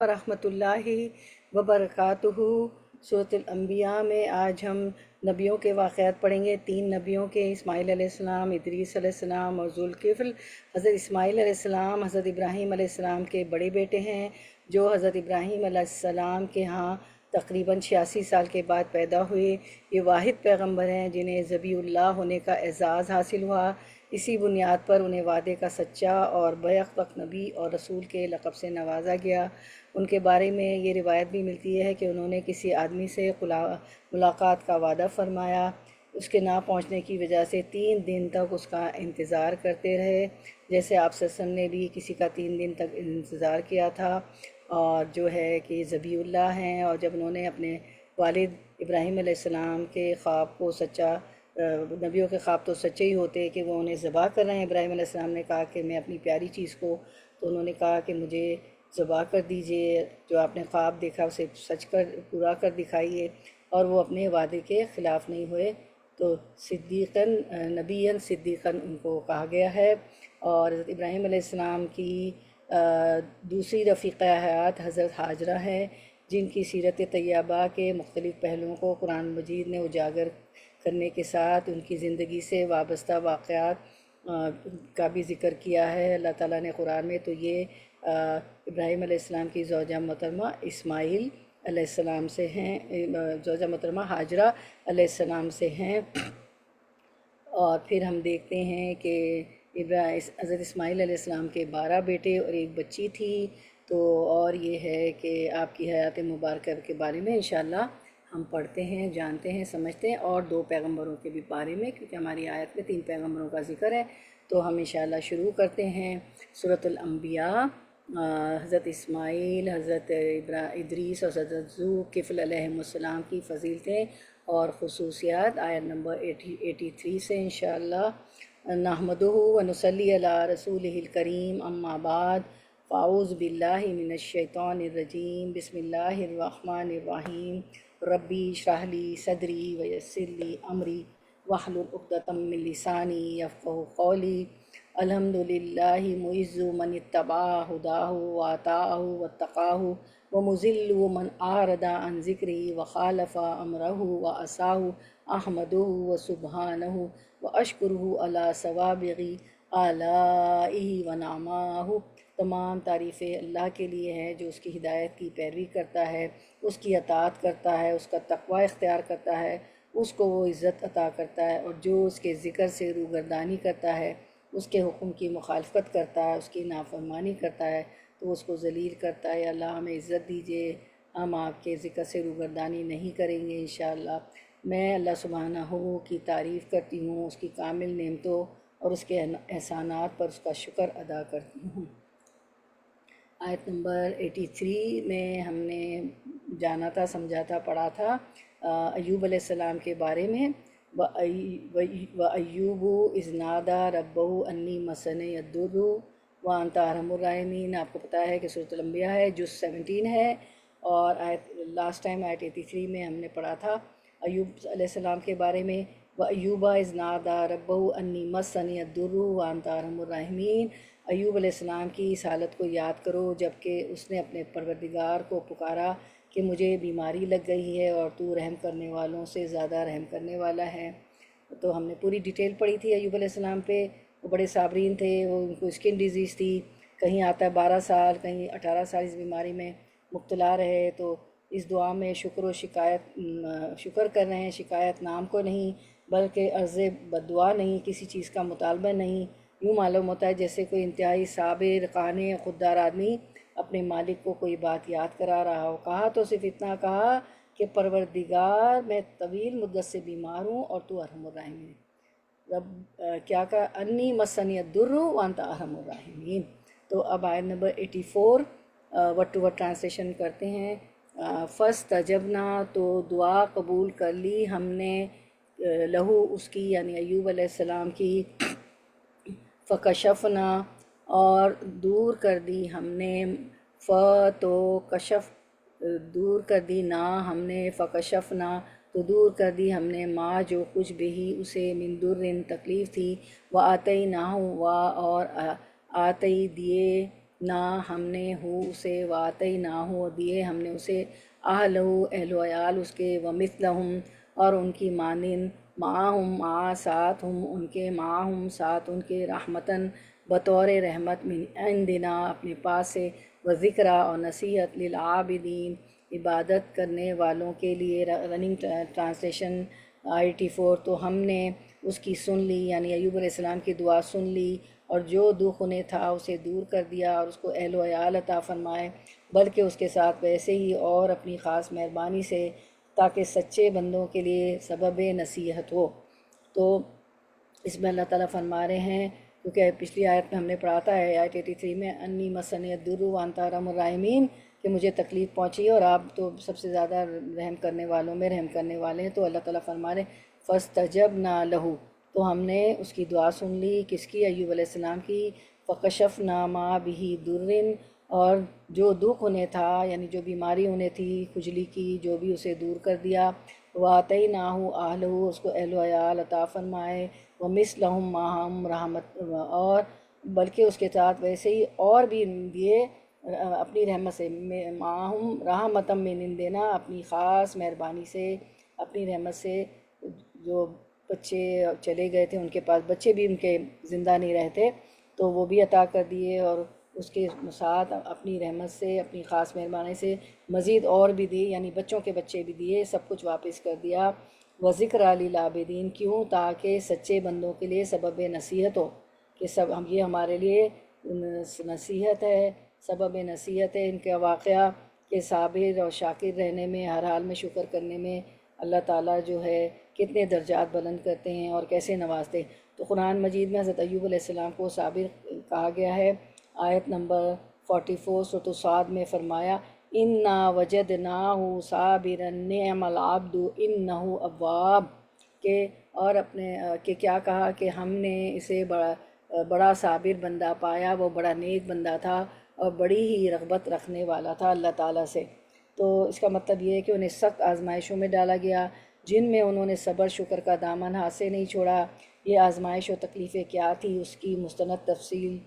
ورحمۃ اللہ وبرکاتہ۔ سورۃ الانبیاء میں آج ہم نبیوں کے واقعات پڑھیں گے، 3 نبیوں کے، اسماعیل علیہ السلام، ادریس علیہ السلام اور ذوالکفل۔ حضرت اسماعیل علیہ السلام حضرت ابراہیم علیہ السلام کے بڑے بیٹے ہیں، جو حضرت ابراہیم علیہ السلام کے ہاں تقریباً 86 سال کے بعد پیدا ہوئے۔ یہ واحد پیغمبر ہیں جنہیں ذبیح اللہ ہونے کا اعزاز حاصل ہوا۔ اسی بنیاد پر انہیں وعدے کا سچا اور بیک وقت نبی اور رسول کے لقب سے نوازا گیا۔ ان کے بارے میں یہ روایت بھی ملتی ہے کہ انہوں نے کسی آدمی سے ملاقات کا وعدہ فرمایا، اس کے نہ پہنچنے کی وجہ سے 3 دن تک اس کا انتظار کرتے رہے، جیسے آپ صلی اللہ علیہ وسلم نے بھی کسی کا 3 دن تک انتظار کیا تھا، اور جو ہے کہ ذبیح اللہ ہیں۔ اور جب انہوں نے اپنے والد ابراہیم علیہ السلام کے خواب کو سچا، نبیوں کے خواب تو سچے ہی ہوتے کہ وہ انہیں ذبح کر رہے ہیں، ابراہیم علیہ السلام نے کہا کہ میں اپنی پیاری چیز کو، تو انہوں نے کہا کہ مجھے ذبح کر دیجئے، جو آپ نے خواب دیکھا اسے پورا کر دکھائیے، اور وہ اپنے وعدے کے خلاف نہیں ہوئے۔ تو صدیقاً، نبیاً صدیقاً ان کو کہا گیا ہے۔ اور حضرت ابراہیم علیہ السلام کی دوسری رفیقہ حیات حضرت ہاجرہ ہیں، جن کی سیرت طیبہ کے مختلف پہلوؤں کو قرآن مجید نے اجاگر کرنے کے ساتھ ان کی زندگی سے وابستہ واقعات کا بھی ذکر کیا ہے اللہ تعالیٰ نے قرآن میں۔ تو یہ ابراہیم علیہ السلام کی زوجہ محترمہ اسماعیل علیہ السلام سے ہیں، زوجہ محترمہ ہاجرہ علیہ السلام سے ہیں۔ اور پھر ہم دیکھتے ہیں کہ حضرت اسماعیل علیہ السلام کے 12 بیٹے اور ایک بچی تھی۔ تو اور یہ ہے کہ آپ کی حیات مبارکہ کے بارے میں انشاءاللہ ہم پڑھتے ہیں، جانتے ہیں، سمجھتے ہیں، اور 2 پیغمبروں کے بھی بارے میں، کیونکہ ہماری آیت میں 3 پیغمبروں کا ذکر ہے۔ تو ہم انشاءاللہ شروع کرتے ہیں سورۃ الانبیاء۔ حضرت اسماعیل، حضرت ادریس اور حضرت ذوالکفل علیہ السلام کی فضیلتیں اور خصوصیات، آیت نمبر 83 سے انشاءاللہ۔ نحمدہ و نصلی علی رسولہ الکریم، اما بعد، فاعوذ باللہ من الشیطان الرجیم، بسم اللہ الرحمن الرحیم۔ ربی اشرح لی صدری ویسر لی امری واحلل عقدۃ من لسانی یفقہوا قولی۔ الحمدللہ معز من اتبع ہداہ واطاعہ واتقاہ، ومذل من اعرض عن ذکری وخالف امرہ وعصاہ، احمدہ وسبحانہ واشکرہ علی سوابغ آلائہ ونعماہ۔ تمام تعریفیں اللہ کے لیے ہیں جو اس کی ہدایت کی پیروی کرتا ہے، اس کی اطاعت کرتا ہے، اس کا تقوی اختیار کرتا ہے، اس کو وہ عزت عطا کرتا ہے، اور جو اس کے ذکر سے روگردانی کرتا ہے، اس کے حکم کی مخالفت کرتا ہے، اس کی نافرمانی کرتا ہے، تو اس کو ذلیل کرتا ہے۔ اللہ ہمیں عزت دیجیے، ہم آپ کے ذکر سے روگردانی نہیں کریں گے انشاءاللہ۔ میں اللہ سبحانہ کی تعریف کرتی ہوں، اس کی کامل نعمتوں اور اس کے احسانات پر اس کا شکر ادا کرتی ہوں۔ آیت نمبر 83 میں ہم نے جانا تھا، سمجھا تھا، پڑھا تھا ایوب علیہ السلام کے بارے میں۔ وَأَيُّوبُ إِذْ نَادَىٰ رَبَّهُ أَنِّي مَسَّنِيَ الضُّرُّ وَأَنْتَ أَرْحَمُ الرَّاحِمِينَ۔ آپ کو پتہ ہے کہ سورۃ الانبیاء ہے، جز 17 ہے، اور لاسٹ ٹائم آیت 83 میں ہم نے پڑھا تھا ایوب علیہ السلام کے بارے میں۔ وَأَيُّوبَ إِذْ نَادَىٰ رَبَّهُ أَنِّي مَسَّنِيَ الضُّرُّ وَأَنْتَ أَرْحَمُ الرَّاحِمِينَ۔ ایوب علیہ السلام کی اس حالت کو یاد کرو جب کہ اس نے اپنے پروردگار کو پکارا کہ مجھے بیماری لگ گئی ہے اور تو رحم کرنے والوں سے زیادہ رحم کرنے والا ہے۔ تو ہم نے پوری ڈیٹیل پڑھی تھی ایوب علیہ السلام پہ۔ وہ بڑے صابرین تھے، ان کو اسکن ڈیزیز تھی، کہیں آتا ہے 12 سال، کہیں 18 سال اس بیماری میں مبتلا رہے۔ تو اس دعا میں شکر کر رہے ہیں، شکایت نام کو نہیں، بلکہ عرض بددعا نہیں، کسی چیز کا مطالبہ نہیں۔ یوں معلوم ہوتا ہے جیسے کوئی انتہائی صابر، قانع، خوددار آدمی اپنے مالک کو کوئی بات یاد کرا رہا ہو۔ کہا تو صرف اتنا کہا کہ پروردگار، میں طویل مدت سے بیمار ہوں اور تو ارحم الراحمین۔ رب کیا کہا؟ انی مسنی الضر وانت ارحم الراحمین۔ تو اب آیت number 84 word to word translation کرتے ہیں۔ فاستجبنا، تو دعا قبول کر لی ہم نے، لہو اس کی، یعنی ایوب علیہ السلام کی، فکشفنا، اور دور کر دی ہم نے، تو کشف دور کر دی، نہ ہم نے، فکشفنا تو دور کر دی ہم نے، ما جو کچھ بھی اسے، من درن تکلیف تھی، وآتیناہ اور آتی دیے، نہ ہم نے ہو اسے واطعی نہ ہو دیے ہم نے اسے اہلہو اہل و عیال اس کے ومثلہم اور ان کی مانند معہم مع ساتھ ہم ان کے معہم ساتھ ان کے رحمتاً بطور رحمت من عندنا اپنے پاس سے و ذکرہ اور نصیحت للعابدین عبادت کرنے والوں کے لیے۔ Running translation 84۔ تو ہم نے اس کی سن لی، یعنی ایوب علیہ السلام کی دعا سن لی اور جو دکھ انہیں تھا اسے دور کر دیا اور اس کو اہل و عیال عطا فرمائے، بلکہ اس کے ساتھ ویسے ہی اور اپنی خاص مہربانی سے، تاکہ سچے بندوں کے لیے سبب نصیحت ہو۔ تو اس میں اللہ تعالیٰ فرما رہے ہیں، کیونکہ پچھلی آیت میں ہم نے پڑھا تھا، آیت 83 میں، انی مسنی الضر وانت ارحم الراحمین، کہ مجھے تکلیف پہنچی اور آپ تو سب سے زیادہ رحم کرنے والوں میں رحم کرنے والے ہیں۔ تو اللہ تعالیٰ فرما رہے ہیں فاستجبنا لہ، تو ہم نے اس کی دعا سن لی، کس کی؟ ایوب علیہ السلام کی۔ فکشفنا ما بہ در، اور جو دکھ انہیں تھا، یعنی جو بیماری انہیں تھی کھجلی کی، جو بھی اسے دور کر دیا۔ وآتیناہ اہلہ، اس کو اہل و عیال عطا فرمائے، ومثلہم معہم رحمت، اور بلکہ اس کے ساتھ ویسے ہی اور بھی دیے اپنی رحمت سے، معہم رحمتم من عندنا، اپنی خاص مہربانی سے، اپنی رحمت سے۔ جو بچے چلے گئے تھے ان کے پاس بچے بھی ان کے زندہ نہیں رہتے، تو وہ بھی عطا کر دیے، اور اس کے ساتھ اپنی رحمت سے، اپنی خاص مہربانی سے مزید اور بھی دیے، یعنی بچوں کے بچے بھی دیے، سب کچھ واپس کر دیا۔ وذکریٰ للعابدین، کیوں؟ تاکہ سچے بندوں کے لیے سبب نصیحت ہو، کہ سب ہم یہ ہمارے لیے نصیحت ہے، سبب نصیحت ہے ان کا واقعہ، کہ صابر اور شاکر رہنے میں، ہر حال میں شکر کرنے میں اللہ تعالیٰ جو ہے کتنے درجات بلند کرتے ہیں اور کیسے نوازتے ہیں۔ تو قرآن مجید میں حضرت ایوب علیہ السلام کو صابر کہا گیا ہے۔ آیت نمبر 44 سورۃ صاد میں فرمایا اِنَّا وَجَدْنَاهُ صَابِرًا نِعْمَ الْعَبْدُ إِنَّهُ أَوَّابٌ، کہ اور اپنے کہ کیا کہا کہ ہم نے اسے بڑا صابر بندہ پایا، وہ بڑا نیک بندہ تھا اور بڑی ہی رغبت رکھنے والا تھا اللہ تعالیٰ سے۔ تو اس کا مطلب یہ ہے کہ انہیں سخت آزمائشوں میں ڈالا گیا، جن میں انہوں نے صبر شکر کا دامن ہاتھ سے نہیں چھوڑا۔ یہ آزمائش و تکلیفیں کیا تھی، اس کی مستند تفصیل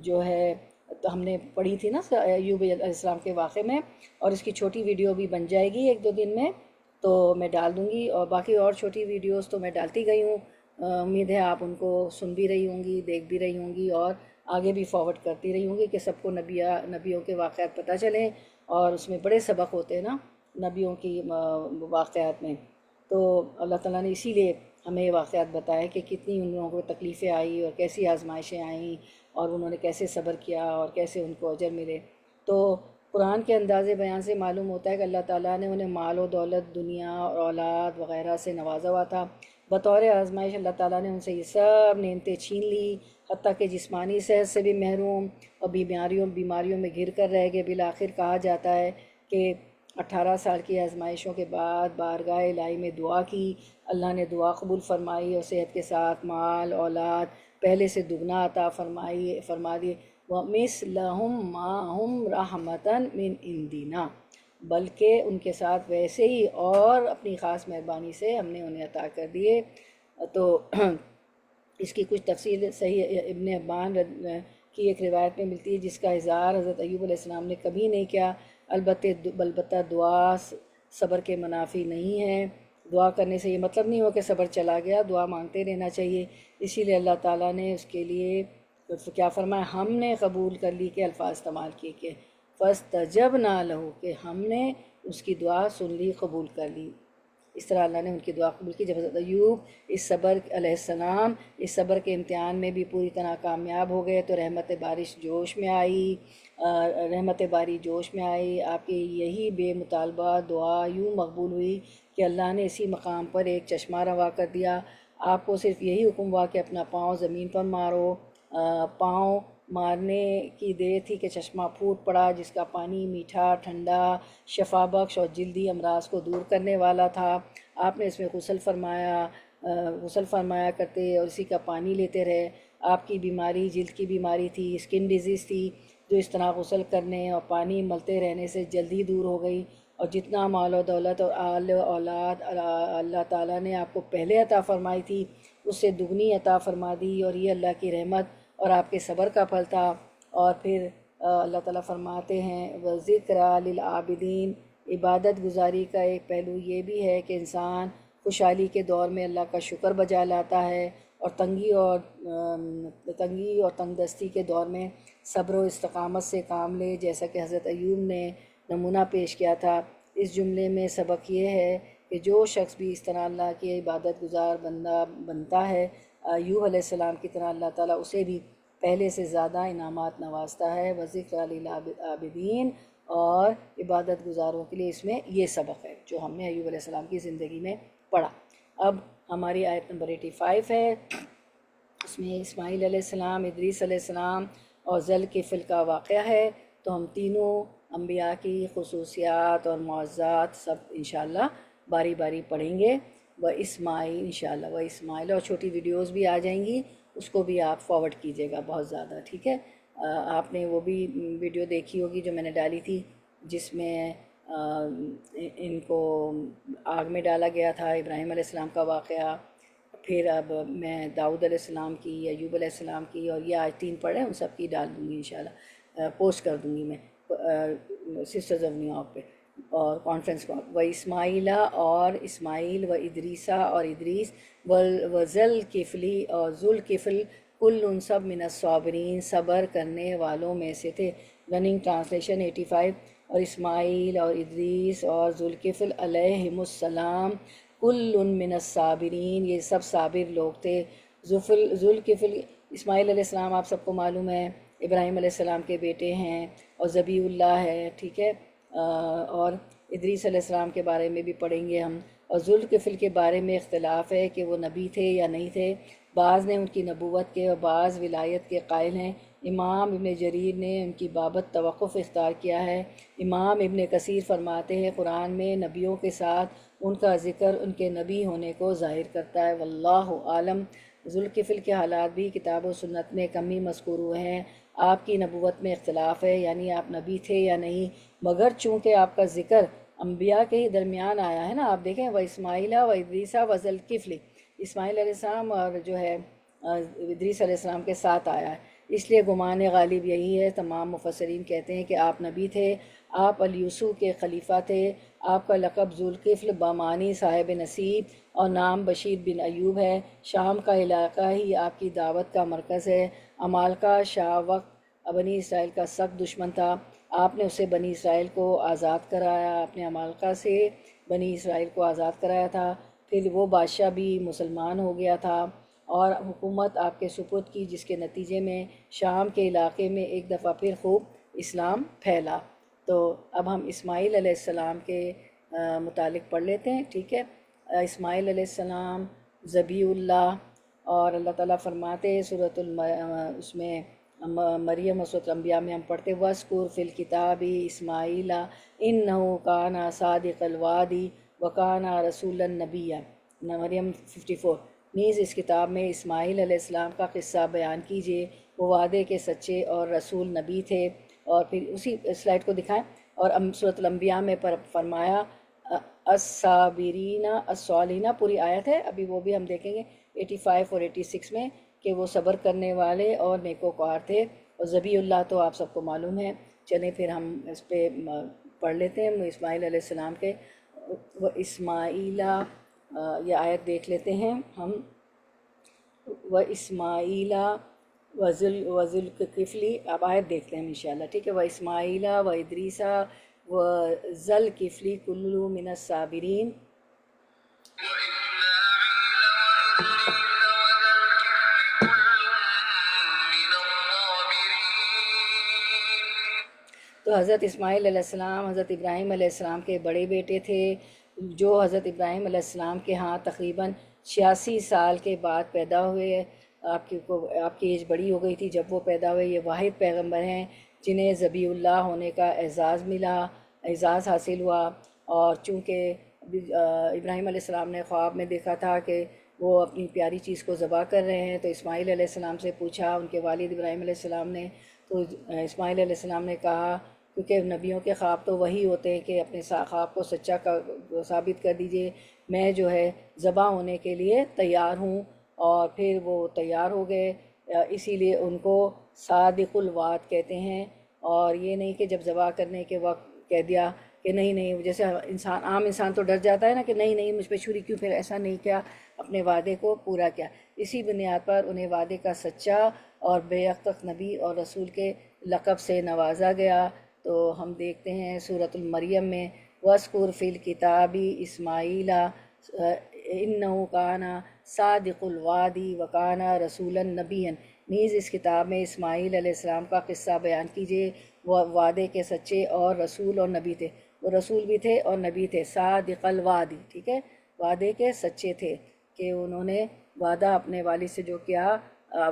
جو ہے تو ہم نے پڑھی تھی نا ایوب علیہ السلام کے واقعے میں، اور اس کی چھوٹی ویڈیو بھی بن جائے گی ایک دو دن میں، تو میں ڈال دوں گی، اور باقی اور چھوٹی ویڈیوز تو میں ڈالتی گئی ہوں۔ امید ہے آپ ان کو سن بھی رہی ہوں گی، دیکھ بھی رہی ہوں گی، اور آگے بھی فارورڈ کرتی رہی ہوں گی، کہ سب کو نبیوں کے واقعات پتہ چلیں، اور اس میں بڑے سبق ہوتے ہیں نا نبیوں کی واقعات میں۔ تو اللہ تعالیٰ نے اسی لیے ہمیں یہ واقعات بتایا کہ کتنی ان لوگوں کو تکلیفیں آئی اور کیسی آزمائشیں آئیں، اور انہوں نے کیسے صبر کیا اور کیسے ان کو اجر ملے۔ تو قرآن کے انداز بیان سے معلوم ہوتا ہے کہ اللہ تعالیٰ نے انہیں مال و دولت، دنیا اور اولاد وغیرہ سے نوازا ہوا تھا۔ بطور آزمائش اللہ تعالیٰ نے ان سے یہ سب نعمتیں چھین لی، حتیٰ کہ جسمانی صحت سے بھی محروم اور بیماریوں میں گھر کر رہ گئے۔ بالآخر کہا جاتا ہے کہ 18 سال کی آزمائشوں کے بعد بارگاہ الہی میں دعا کی، اللہ نے دعا قبول فرمائی، اور صحت کے ساتھ مال اولاد پہلے سے دگنا عطا فرما دیے۔ وَمِثْلَهُمْ مَعَهُمْ رَحْمَةً مِّنْ عِنْدِنَا، بلکہ ان کے ساتھ ویسے ہی اور اپنی خاص مہربانی سے ہم نے انہیں عطا کر دیے۔ تو اس کی کچھ تفصیل صحیح ابن حبان کی ایک روایت میں ملتی ہے، جس کا اظہار حضرت ایوب علیہ السلام نے کبھی نہیں کیا، البتہ دعا صبر کے منافی نہیں ہے۔ دعا کرنے سے یہ مطلب نہیں ہو کہ صبر چلا گیا، دعا مانگتے رہنا چاہیے۔ اسی لیے اللہ تعالیٰ نے اس کے لیے کیا فرمایا، ہم نے قبول کر لی کے الفاظ استعمال کیے، کہ فاستجبنا لہ، کہ ہم نے اس کی دعا سن لی، قبول کر لی۔ اس طرح اللہ نے ان کی دعا قبول کی۔ جب حضرت ایوب اس صبر علیہ السلام اس صبر کے امتحان میں بھی پوری طرح کامیاب ہو گئے، تو رحمت باری جوش میں آئی۔ آپ کی یہی بے مطالبہ دعا یوں مقبول ہوئی کہ اللہ نے اسی مقام پر ایک چشمہ روا کر دیا۔ آپ کو صرف یہی حکم ہوا کہ اپنا پاؤں زمین پر مارو۔ پاؤں مارنے کی دیر تھی کہ چشمہ پھوٹ پڑا، جس کا پانی میٹھا، ٹھنڈا، شفا بخش اور جلدی امراض کو دور کرنے والا تھا۔ آپ نے اس میں غسل فرمایا کرتے اور اسی کا پانی لیتے رہے۔ آپ کی بیماری جلد کی بیماری تھی، اسکن ڈیزیز تھی، جو اس طرح غسل کرنے اور پانی ملتے رہنے سے جلدی دور ہو گئی۔ اور جتنا مال و دولت اور آل اولاد اللہ تعالیٰ نے آپ کو پہلے عطا فرمائی تھی، اس سے دگنی عطا فرما دی، اور یہ اللہ کی رحمت اور آپ کے صبر کا پھل تھا۔ اور پھر اللہ تعالیٰ فرماتے ہیں وَذِكْرَى لِلْعَابِدِينَ، عبادت گزاری کا ایک پہلو یہ بھی ہے کہ انسان خوشحالی کے دور میں اللہ کا شکر بجا لاتا ہے، اور تنگی اور تنگ دستی کے دور میں صبر و استقامت سے کام لے، جیسا کہ حضرت ایوب نے نمونہ پیش کیا تھا۔ اس جملے میں سبق یہ ہے کہ جو شخص بھی اس طرح اللہ کی عبادت گزار بندہ بنتا ہے، ایوب علیہ السلام کی طرح اللہ تعالیٰ اسے بھی پہلے سے زیادہ انعامات نوازتا ہے۔ وذکر للعابدین، اور عبادت گزاروں کے لیے اس میں یہ سبق ہے جو ہم نے ایوب علیہ السلام کی زندگی میں پڑھا۔ اب ہماری آیت نمبر 85 ہے، اس میں اسماعیل علیہ السلام، ادریس علیہ السلام اور ذوالکفل کا واقعہ ہے۔ تو ہم تینوں انبیاء کی خصوصیات اور معززات سب انشاءاللہ باری باری پڑھیں گے۔ اسماعیل انشاءاللہ اسماعیل، اور چھوٹی ویڈیوز بھی آ جائیں گی، اس کو بھی آپ فارورڈ کیجیے گا بہت زیادہ، ٹھیک ہے؟ آپ نے وہ بھی ویڈیو دیکھی ہوگی جو میں نے ڈالی تھی، جس میں ان کو آگ میں ڈالا گیا تھا، ابراہیم علیہ السلام کا واقعہ۔ پھر اب میں داؤد علیہ السلام کی، ایوب علیہ السلام کی، اور یہ آج 3 پڑھے ان سب کی ڈال دوں گی انشاءاللہ، پوسٹ کر دوں گی میں سسٹرز آف نیو یارک پہ اور کانفرنس کو۔ و اسماعیلہ، اور اسماعیل، و ادریسہ، اور ادریس، و ذوالکفلی، اور ذوالکفل، کل ان سب من الصابرین، صبر کرنے والوں میں سے تھے۔ Running translation 85۔ اور اسماعیل اور ادریس اور ذوالکفل علیہم السلام کل من الصابرین، یہ سب صابر لوگ تھے۔ ذوالکفل، اسماعیل علیہ السلام آپ سب کو معلوم ہے ابراہیم علیہ السلام کے بیٹے ہیں، اور ذبیح اللہ ہے، ٹھیک ہے؟ اور ادریس علیہ السلام کے بارے میں بھی پڑھیں گے ہم۔ اور ذوالکفل کے بارے میں اختلاف ہے کہ وہ نبی تھے یا نہیں تھے، بعض نے ان کی نبوت کے اور بعض ولایت کے قائل ہیں۔ امام ابن جریر نے ان کی بابت توقف اختیار کیا ہے۔ امام ابن کثیر فرماتے ہیں قرآن میں نبیوں کے ساتھ ان کا ذکر ان کے نبی ہونے کو ظاہر کرتا ہے، واللہ عالم۔ ذوالکفل کے حالات بھی کتاب و سنت میں کم ہی مذکور ہوئے ہیں۔ آپ کی نبوت میں اختلاف ہے، یعنی آپ نبی تھے یا نہیں، مگر چونکہ آپ کا ذکر انبیاء کے ہی درمیان آیا ہے نا، آپ دیکھیں و اسماعیلہ و ادریسہ و ذوالکفل، اسماعیل علیہ السلام اور جو ہے ادریس علیہ السلام کے ساتھ آیا ہے، اس لیے گمان غالب یہی ہے۔ تمام مفسرین کہتے ہیں کہ آپ نبی تھے، آپ الیسوع کے خلیفہ تھے۔ آپ کا لقب ذوالکفل بامانی صاحب نصیب اور نام بشیر بن ایوب ہے۔ شام کا علاقہ ہی آپ کی دعوت کا مرکز ہے۔ عمالقہ شاہ وقت بنی اسرائیل کا سخت دشمن تھا، آپ نے اسے بنی اسرائیل کو آزاد کرایا، آپ نے عمالقہ سے بنی اسرائیل کو آزاد کرایا تھا۔ پھر وہ بادشاہ بھی مسلمان ہو گیا تھا اور حکومت آپ کے سپرد کی، جس کے نتیجے میں شام کے علاقے میں ایک دفعہ پھر خوب اسلام پھیلا۔ تو اب ہم اسماعیل علیہ السلام کے متعلق پڑھ لیتے ہیں، ٹھیک ہے؟ اسماعیل علیہ السلام، ذبیح اللہ، اور اللہ تعالیٰ فرماتے ہیں سورۃ اس میں مریم و سورۃ الانبیاء میں ہم پڑھتے وَاذْكُرْ فِي الْكِتَابِ اسماعیل إِنَّهُ كَانَ صَادِقَ الْوَعْدِ وَكَانَ رَسُولًا نَبِيًّا، مریم 54۔ نیز اس کتاب میں اسماعیل علیہ السلام کا قصہ بیان کیجیے، وہ وعدے کے سچے اور رسول نبی تھے۔ اور پھر اسی سلائڈ کو دکھائیں، اور سورۃ الانبیاء میں فرمایا الصابرین الصالحین، پوری آیت ہے، ابھی وہ بھی ہم دیکھیں گے 85 اور 86 میں، کہ وہ صبر کرنے والے اور نیکوکار تھے۔ اور ذبیح اللہ تو آپ سب کو معلوم ہے۔ چلیں پھر ہم اس پہ پڑھ لیتے ہیں اسماعیل علیہ السلام کے۔ وہ اسماعیلہ، یہ آیت دیکھ لیتے ہیں ہم۔ و اسماعیلہ و ذوالکفلی، اب آیت دیکھتے ہیں انشاءاللہ، ٹھیک ہے؟ و اسماعیلہ و ادریسہ و ذوالکفلی کل من الصابرین۔ تو حضرت اسماعیل علیہ السلام حضرت ابراہیم علیہ السلام کے بڑے بیٹے تھے، جو حضرت ابراہیم علیہ السلام کے ہاں تقریباً 86 سال کے بعد پیدا ہوئے۔ آپ کی ایج بڑی ہو گئی تھی جب وہ پیدا ہوئے۔ یہ واحد پیغمبر ہیں جنہیں ذبیح اللہ ہونے کا اعزاز حاصل ہوا۔ اور چونکہ ابراہیم علیہ السلام نے خواب میں دیکھا تھا کہ وہ اپنی پیاری چیز کو ذبح کر رہے ہیں، تو اسماعیل علیہ السلام سے پوچھا ان کے والد ابراہیم علیہ السلام نے، تو اسماعیل علیہ السلام نے کہا، کیونکہ نبیوں کے خواب تو وہی ہوتے ہیں کہ اپنے خواب کو سچا ثابت کر دیجئے، میں جو ہے ذبح ہونے کے لیے تیار ہوں۔ اور پھر وہ تیار ہو گئے، اسی لیے ان کو صادق الوعد کہتے ہیں، اور یہ نہیں کہ جب ذبح کرنے کے وقت کہہ دیا کہ نہیں نہیں، جیسے عام انسان تو ڈر جاتا ہے نا کہ نہیں نہیں مجھ پہ چھری کیوں، پھر ایسا نہیں کیا، اپنے وعدے کو پورا کیا۔ اسی بنیاد پر انہیں وعدے کا سچا اور بے عقق نبی اور رسول کے لقب سے نوازا گیا۔ تو ہم دیکھتے ہیں سورۃ المریم میں وَاذْكُرْ فِي الْكِتَابِ إِسْمَاعِيلَ إِنَّهُ كَانَ صَادِقُ الْوَعْدِ وَكَانَ رَسُولًا نَبِيًّا، نیز اس کتاب میں اسماعیل علیہ السلام کا قصہ بیان کیجیے، وہ وعدے کے سچے اور رسول اور نبی تھے، وہ رسول بھی تھے اور نبی تھے، صادق الوعد، ٹھیک ہے، وعدے کے سچے تھے کہ انہوں نے وعدہ اپنے والد سے جو کیا،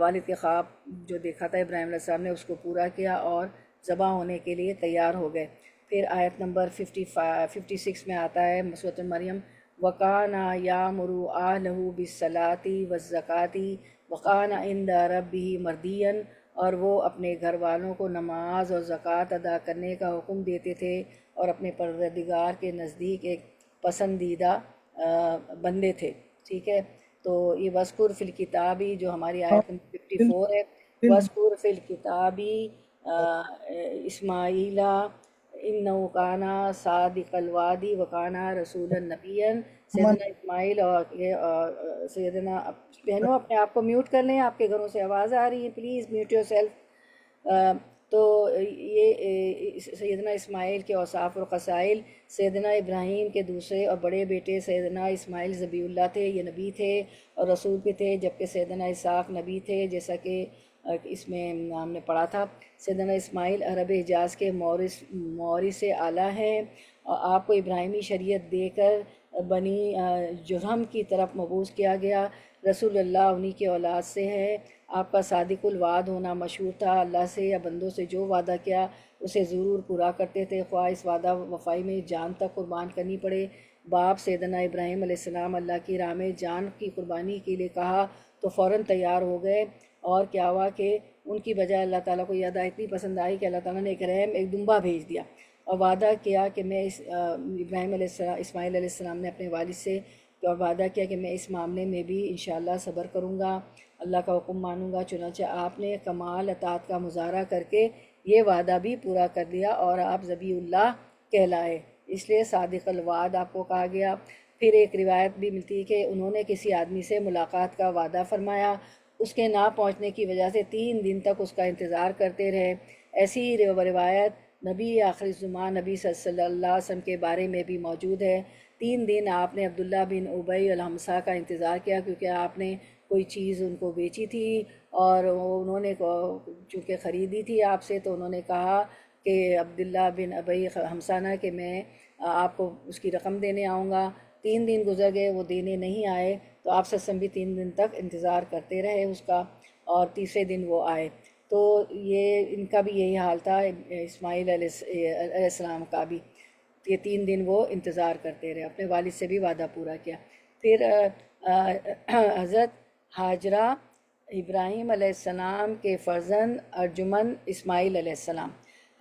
والد کے خواب جو دیکھا تھا ابراہیم علیہ السلام نے، اس کو پورا کیا اور ذبح ہونے کے لیے تیار ہو گئے۔ پھر آیت نمبر 56 میں آتا ہے سورۃ مریم، وَكَانَ يَأْمُرُ أَهْلَهُ بِالصَّلَاةِ وَالزَّكَاةِ وَكَانَ عِندَ رَبِّهِ مَرْضِيًّا، اور وہ اپنے گھر والوں کو نماز اور زکوٰۃ ادا کرنے کا حکم دیتے تھے اور اپنے پروردگار کے نزدیک ایک پسندیدہ بندے تھے، ٹھیک ہے۔ تو یہ وَاذْكُرْ فِي الْكِتَابِ جو ہماری آیت نمبر 54 ہے، وَاذْكُرْ فِي الْكِتَابِ اسماعیل انہ کان صادق الوعد وکان رسولا نبیا، سیدنا اسماعیل اور سیدنا، بہنوں اپنے آپ کو میوٹ کر لیں، آپ کے گھروں سے آواز آ رہی ہے، پلیز میوٹ یور سیلف۔ تو یہ سیدنا اسماعیل کے اوصاف اور خصائل، سیدنا ابراہیم کے دوسرے اور بڑے بیٹے سیدنا اسماعیل ذبیح اللہ تھے، یہ نبی تھے اور رسول بھی تھے، جبکہ سیدنا اسحاق نبی تھے، جیسا کہ اس میں ہم نے پڑھا تھا۔ سیدنا اسماعیل عرب حجاز کے مورث اعلیٰ ہیں، اور آپ کو ابراہیمی شریعت دے کر بنی جرہم کی طرف مبعوث کیا گیا، رسول اللہ انہی کے اولاد سے ہے۔ آپ کا صادق الوعد ہونا مشہور تھا، اللہ سے یا بندوں سے جو وعدہ کیا اسے ضرور پورا کرتے تھے، خواہ اس وعدہ وفائی میں جان تک قربان کرنی پڑے۔ باپ سیدنا ابراہیم علیہ السلام اللہ کی راہ میں جان کی قربانی کے لیے کہا تو فوراً تیار ہو گئے، اور کیا ہوا کہ ان کی بجائے اللہ تعالیٰ کو یہ ادا اتنی پسند آئی کہ اللہ تعالیٰ نے ایک دمبا بھیج دیا، اور وعدہ کیا کہ میں اسماعیل علیہ السلام نے اپنے والد سے اور وعدہ کیا کہ میں اس معاملے میں بھی انشاءاللہ صبر کروں گا، اللہ کا حکم مانوں گا۔ چنانچہ آپ نے کمال اطاعت کا مظاہرہ کر کے یہ وعدہ بھی پورا کر دیا اور آپ ذبیح اللہ کہلائے، اس لیے صادق الوعد آپ کو کہا گیا۔ پھر ایک روایت بھی ملتی ہے کہ انہوں نے کسی آدمی سے ملاقات کا وعدہ فرمایا، اس کے نہ پہنچنے کی وجہ سے 3 دن تک اس کا انتظار کرتے رہے۔ ایسی ہی روایت نبی آخر الزمان نبی صلی اللہ علیہ وسلم کے بارے میں بھی موجود ہے۔ 3 دن آپ نے عبداللہ بن ابی الحمصہ کا انتظار کیا، کیونکہ آپ نے کوئی چیز ان کو بیچی تھی اور انہوں نے چونکہ خریدی تھی آپ سے، تو انہوں نے کہا کہ عبداللہ بن ابی حمصہ نے کہ میں آپ کو اس کی رقم دینے آؤں گا۔ 3 دن گزر گئے، وہ دینے نہیں آئے، تو آپ سسم بھی 3 دن تک انتظار کرتے رہے اس کا، اور تیسرے دن وہ آئے۔ تو یہ ان کا بھی یہی حال تھا، اسماعیل علیہ السلام کا بھی، یہ 3 دن وہ انتظار کرتے رہے، اپنے والد سے بھی وعدہ پورا کیا۔ پھر حضرت ہاجرہ ابراہیم علیہ السلام کے فرزند ارجمند اسماعیل علیہ السلام،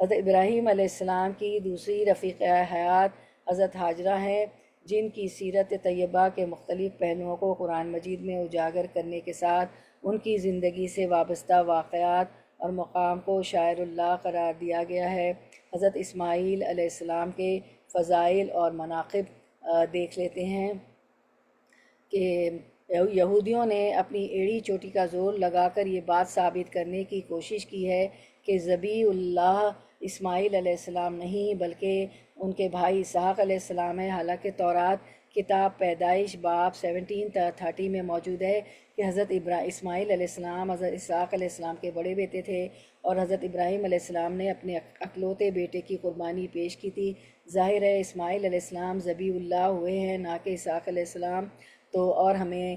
حضرت ابراہیم علیہ السلام کی دوسری رفیقہ حیات حضرت ہاجرہ ہیں، جن کی سیرت طیبہ کے مختلف پہلوؤں کو قرآن مجید میں اجاگر کرنے کے ساتھ ان کی زندگی سے وابستہ واقعات اور مقام کو شاعر اللہ قرار دیا گیا ہے۔ حضرت اسماعیل علیہ السلام کے فضائل اور مناقب دیکھ لیتے ہیں کہ یہودیوں نے اپنی ایڑی چوٹی کا زور لگا کر یہ بات ثابت کرنے کی کوشش کی ہے کہ ذبیح اللہ اسماعیل علیہ السلام نہیں بلکہ ان کے بھائی اسحاق علیہ السلام ہے، حالانکہ تورات کتاب پیدائش باب 17:30 میں موجود ہے کہ حضرت اسماعیل علیہ السلام حضرت اسحاق علیہ السلام کے بڑے بیٹے تھے، اور حضرت ابراہیم علیہ السلام نے اپنے اکلوتے بیٹے کی قربانی پیش کی تھی۔ ظاہر ہے اسماعیل علیہ السلام ذبیح اللہ ہوئے ہیں، نہ کہ اسحاق علیہ السلام۔ تو اور ہمیں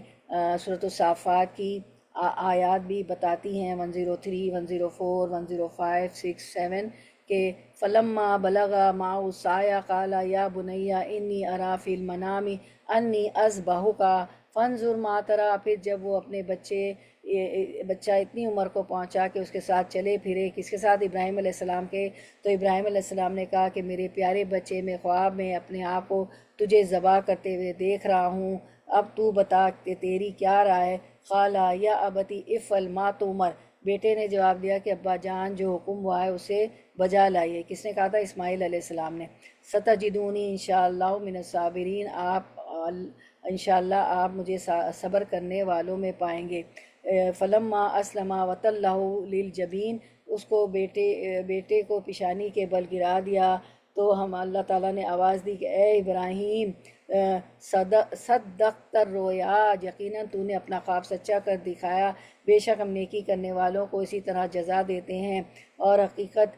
سورۃ الصافات کی آیات بھی بتاتی ہیں 103، 104، 105، 6، 7 کہ فلما بلغ معه السعی قال یا بنی انی اری فی المنام انی اذبحک فانظر ما تری، پھر جب وہ اپنے بچہ اتنی عمر کو پہنچا کہ اس کے ساتھ چلے پھرے، کس کے ساتھ؟ ابراہیم علیہ السلام کے، تو ابراہیم علیہ السلام نے کہا کہ میرے پیارے بچے، میں خواب میں اپنے آپ کو تجھے ذبح کرتے ہوئے دیکھ رہا ہوں، اب تو بتا کہ تیری کیا رائے؟ قال یا ابتی افعل ما تؤمر، بیٹے نے جواب دیا کہ ابا جان جو حکم ہوا ہے اسے بجا لائیے۔ کس نے کہا تھا؟ اسماعیل علیہ السلام نے۔ ستجدونی انشاءاللہ من الصابرین، آپ انشاءاللہ آپ مجھے صبر کرنے والوں میں پائیں گے۔ فلما اسلم وتلہ للجبین، اس کو بیٹے کو پیشانی کے بل گرا دیا تو ہم اللہ تعالیٰ نے آواز دی کہ اے ابراہیم صدقت الرؤیا، یقیناً تو نے اپنا خواب سچا کر دکھایا، بے شک ہم نیکی کرنے والوں کو اسی طرح جزا دیتے ہیں۔ اور حقیقت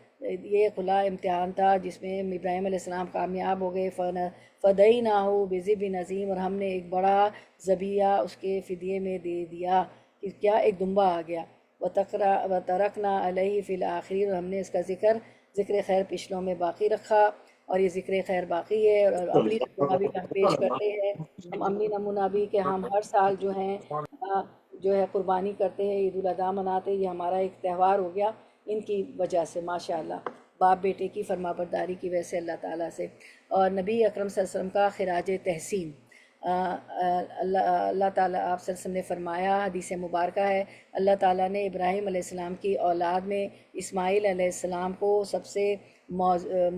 یہ کھلا امتحان تھا جس میں ابراہیم علیہ السلام کامیاب ہو گئے۔ فدیناہ بذبح عظیم، اور ہم نے ایک بڑا ذبیحہ اس کے فدیے میں دے دیا کہ کیا؟ ایک دمبا آ گیا۔ وترکنا علیہ فی الآخرین، اور ہم نے اس کا ذکر خیر پچھلوں میں باقی رکھا، اور یہ ذکر خیر باقی ہے۔ اور عملی نمونہ بھی ہم پیش کرتے ہیں، ہم عملی نمونہ بھی کہ ہم ہر سال جو ہے قربانی کرتے ہیں، عید الاضحیٰ مناتے ہیں، یہ ہمارا ایک تہوار ہو گیا ان کی وجہ سے، ماشاءاللہ باپ بیٹے کی فرما برداری کی وجہ سے اللہ تعالیٰ سے۔ اور نبی اکرم صلی اللہ علیہ وسلم کا خراج تحسین، اللہ تعالیٰ آپ صلی اللہ علیہ وسلم نے فرمایا، حدیث مبارکہ ہے، اللہ تعالیٰ نے ابراہیم علیہ السلام کی اولاد میں اسماعیل علیہ السلام کو سب سے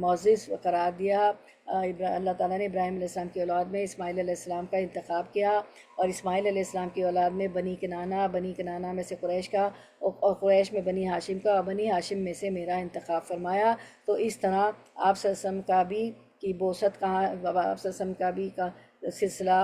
معزز قرار دیا۔ اللہ تعالیٰ نے ابراہیم علیہ السلام کی اولاد میں اسماعیل علیہ السلام کا انتخاب کیا، اور اسماعیل علیہ السلام کی اولاد میں بنی کنانہ میں سے قریش کا، اور قریش میں بنی ہاشم کا، اور بنی ہاشم میں سے میرا انتخاب فرمایا۔ تو اس طرح آپ صلی اللہ علیہ وسلم کا بھی کی بوست کہاں، آپ صلی اللہ علیہ وسلم کا بھی کا سلسلہ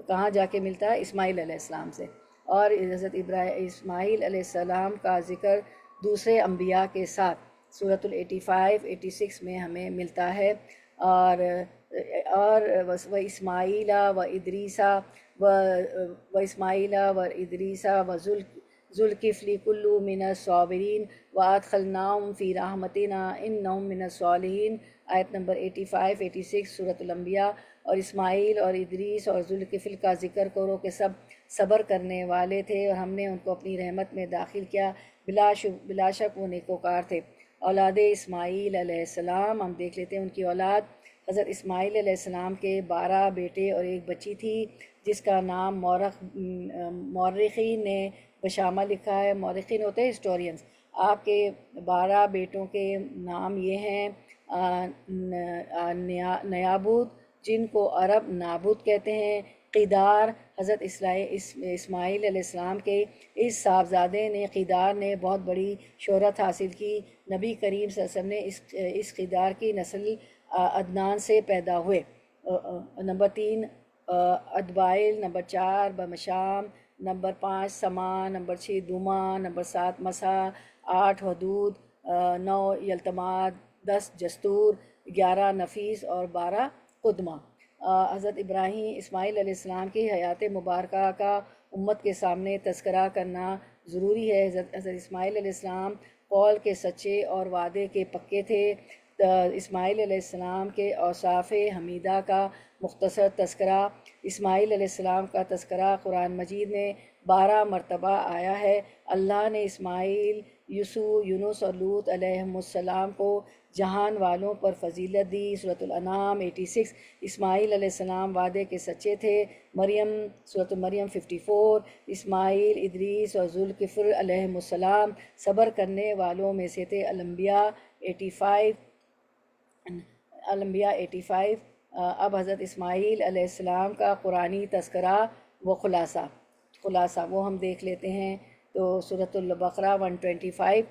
کہاں جا کے ملتا ہے؟ اسماعیل علیہ السلام سے۔ اور حضرت اسماعیل علیہ السلام کا ذکر دوسرے انبیاء کے ساتھ سورۃ ال85 86 میں ہمیں ملتا ہے۔ اور و اسماعیل و ادریسا و اسماعیل و ادریسا و ذوالکفل کل من الصابرین وادخلناہم فی رحمتنا انہم من الصالحین، آیت نمبر 85 86 سورۃ الانبیاء۔ اور اسماعیل اور ادریس اور ذوالکفل کا ذکر کرو کہ سب صبر کرنے والے تھے، اور ہم نے ان کو اپنی رحمت میں داخل کیا، بلا شک وہ نیکوکار تھے۔ اولاد اسماعیل علیہ السلام، ہم دیکھ لیتے ہیں ان کی اولاد۔ حضرت اسماعیل علیہ السلام کے 12 بیٹے اور ایک بچی تھی جس کا نام مورخین نے بشامہ لکھا ہے۔ مورخین ہوتے ہیں ہسٹورینز۔ آپ کے 12 بیٹوں کے نام یہ ہیں: نیابود، جن کو عرب نابود کہتے ہیں، قیدار، حضرت اسماعیل علیہ السلام کے اس صاحبزادے نے، قیدار نے بہت بڑی شہرت حاصل کی۔ نبی کریم صلی اللہ علیہ وسلم نے اس قیدار کی نسل عدنان سے پیدا ہوئے۔ نمبر 3 ادبائل، نمبر 4 بمشام، نمبر 5 سما، نمبر 6 دوما، نمبر 7 مسا، 8 حدود، 9 یلتماد، 10 جستور، 11 نفیس اور 12 قدمہ۔ حضرت اسماعیل علیہ السلام کی حیات مبارکہ کا امت کے سامنے تذکرہ کرنا ضروری ہے۔ حضرت اسماعیل علیہ السلام قول کے سچے اور وعدے کے پکے تھے۔ اسماعیل علیہ السلام کے اوصاف حمیدہ کا مختصر تذکرہ۔ اسماعیل علیہ السلام کا تذکرہ قرآن مجید میں 12 مرتبہ آیا ہے۔ اللہ نے اسماعیل، یونس اور لوط علیہم السلام کو جہان والوں پر فضیلت دی۔ سورۃ الانعام 86۔ اسماعیل علیہ السلام وعدے کے سچے تھے۔ سورۃ مریم 54۔ اسماعیل، ادریس اور ذوالکفل علیہم السلام صبر کرنے والوں میں سے تھے۔ الانبیاء 85۔ اب حضرت اسماعیل علیہ السلام کا قرآنی تذکرہ و خلاصہ وہ ہم دیکھ لیتے ہیں۔ تو سورۃ البقرہ 125۔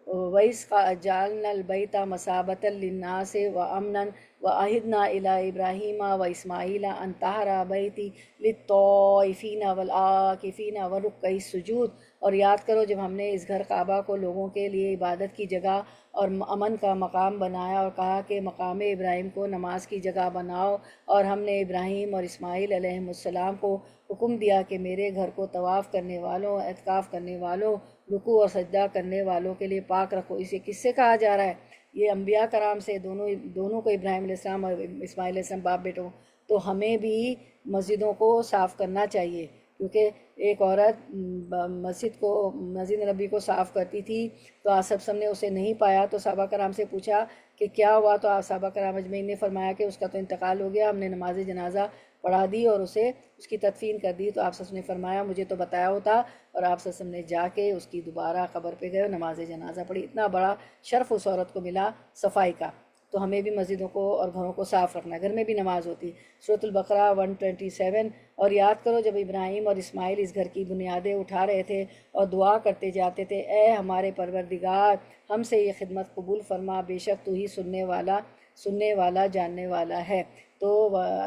وَإِذْ جَعَلْنَا الْبَيْتَ مَثَابَةً لِلنَّاسِ وَأَمْنًا وَعَهِدْنَا إِلَىٰ إِبْرَاهِيمَ وَإِسْمَاعِيلَ أَن طَهِّرَ بَيْتِي لِلطَّائِفِينَ وَالْعَاكِفِينَ وَالرُّكَّعِ السُّجُودِ، اور یاد کرو جب ہم نے اس گھر کعبہ کو لوگوں کے لیے عبادت کی جگہ اور امن کا مقام بنایا، اور کہا کہ مقام ابراہیم کو نماز کی جگہ بناؤ، اور ہم نے ابراہیم اور اسماعیل علیہم السلام کو حکم دیا کہ میرے گھر کو طواف کرنے والوں، اعتکاف کرنے والوں، رکوع اور سجدہ کرنے والوں کے لیے پاک رکھو۔ اسے کس سے کہا جا رہا ہے؟ یہ انبیاء کرام سے، دونوں کو، ابراہیم علیہ السلام اور اسماعیل علیہ السلام باپ بیٹوں۔ تو ہمیں بھی مسجدوں کو صاف کرنا چاہیے، کیونکہ ایک عورت مسجد نبی کو صاف کرتی تھی، تو آپ سب نے اسے نہیں پایا، تو صحابہ کرام سے پوچھا کہ کیا ہوا، تو صحابہ کرام اجمعین نے فرمایا کہ اس کا تو انتقال ہو گیا، ہم نے نماز جنازہ پڑھا دی اور اس کی تدفین کر دی۔ تو آپ صلی اللہ علیہ وسلم نے فرمایا مجھے تو بتایا ہوتا، اور آپ صلی اللہ علیہ وسلم نے جا کے اس کی دوبارہ قبر پہ گئے اور نماز جنازہ پڑھی۔ اتنا بڑا شرف اس عورت کو ملا صفائی کا۔ تو ہمیں بھی مسجدوں کو اور گھروں کو صاف رکھنا ہے، گھر میں بھی نماز ہوتی۔ سورۃ البقرہ 127۔ اور یاد کرو جب ابراہیم اور اسماعیل اس گھر کی بنیادیں اٹھا رہے تھے اور دعا کرتے جاتے تھے، اے ہمارے پروردگار ہم سے یہ خدمت قبول فرما، بے شک تو ہی سننے والا جاننے والا ہے۔ تو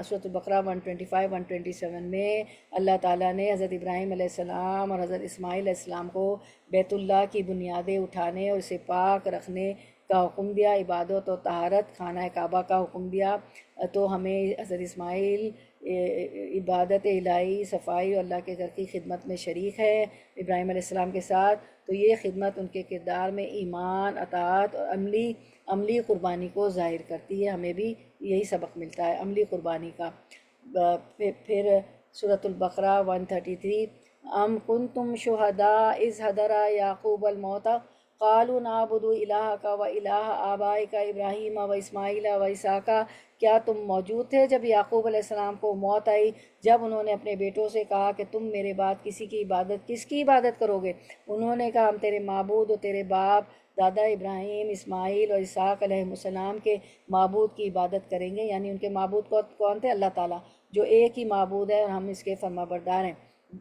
سورۃ البقرہ 125 127 میں اللہ تعالیٰ نے حضرت ابراہیم علیہ السلام اور حضرت اسماعیل علیہ السلام کو بیت اللہ کی بنیادیں اٹھانے اور اسے پاک رکھنے کا حکم دیا، عبادت و طہارت خانہ کعبہ کا حکم دیا۔ تو ہمیں حضرت اسماعیل عبادت الہی، صفائی اور اللہ کے گھر کی خدمت میں شریک ہے ابراہیم علیہ السلام کے ساتھ۔ تو یہ خدمت ان کے کردار میں ایمان، اطاعت اور عملی قربانی کو ظاہر کرتی ہے۔ ہمیں بھی یہی سبق ملتا ہے عملی قربانی کا۔ پھر سورۃ البقرہ 133۔ ام کنتم شہداء اذ حضر یعقوب الموت قالوا نعبد الہک و الہ آبائک ابراہیم و اسماعیل و اسحاق۔ کیا تم موجود تھے جب یعقوب علیہ السلام کو موت آئی، جب انہوں نے اپنے بیٹوں سے کہا کہ تم میرے بعد کس کی عبادت کرو گے؟ انہوں نے کہا ہم تیرے معبود اور تیرے باپ دادا ابراہیم، اسماعیل اور اسحاق علیہ السلام کے معبود کی عبادت کریں گے۔ یعنی ان کے معبود کون تھے؟ اللہ تعالیٰ، جو ایک ہی معبود ہے اور ہم اس کے فرما بردار ہیں۔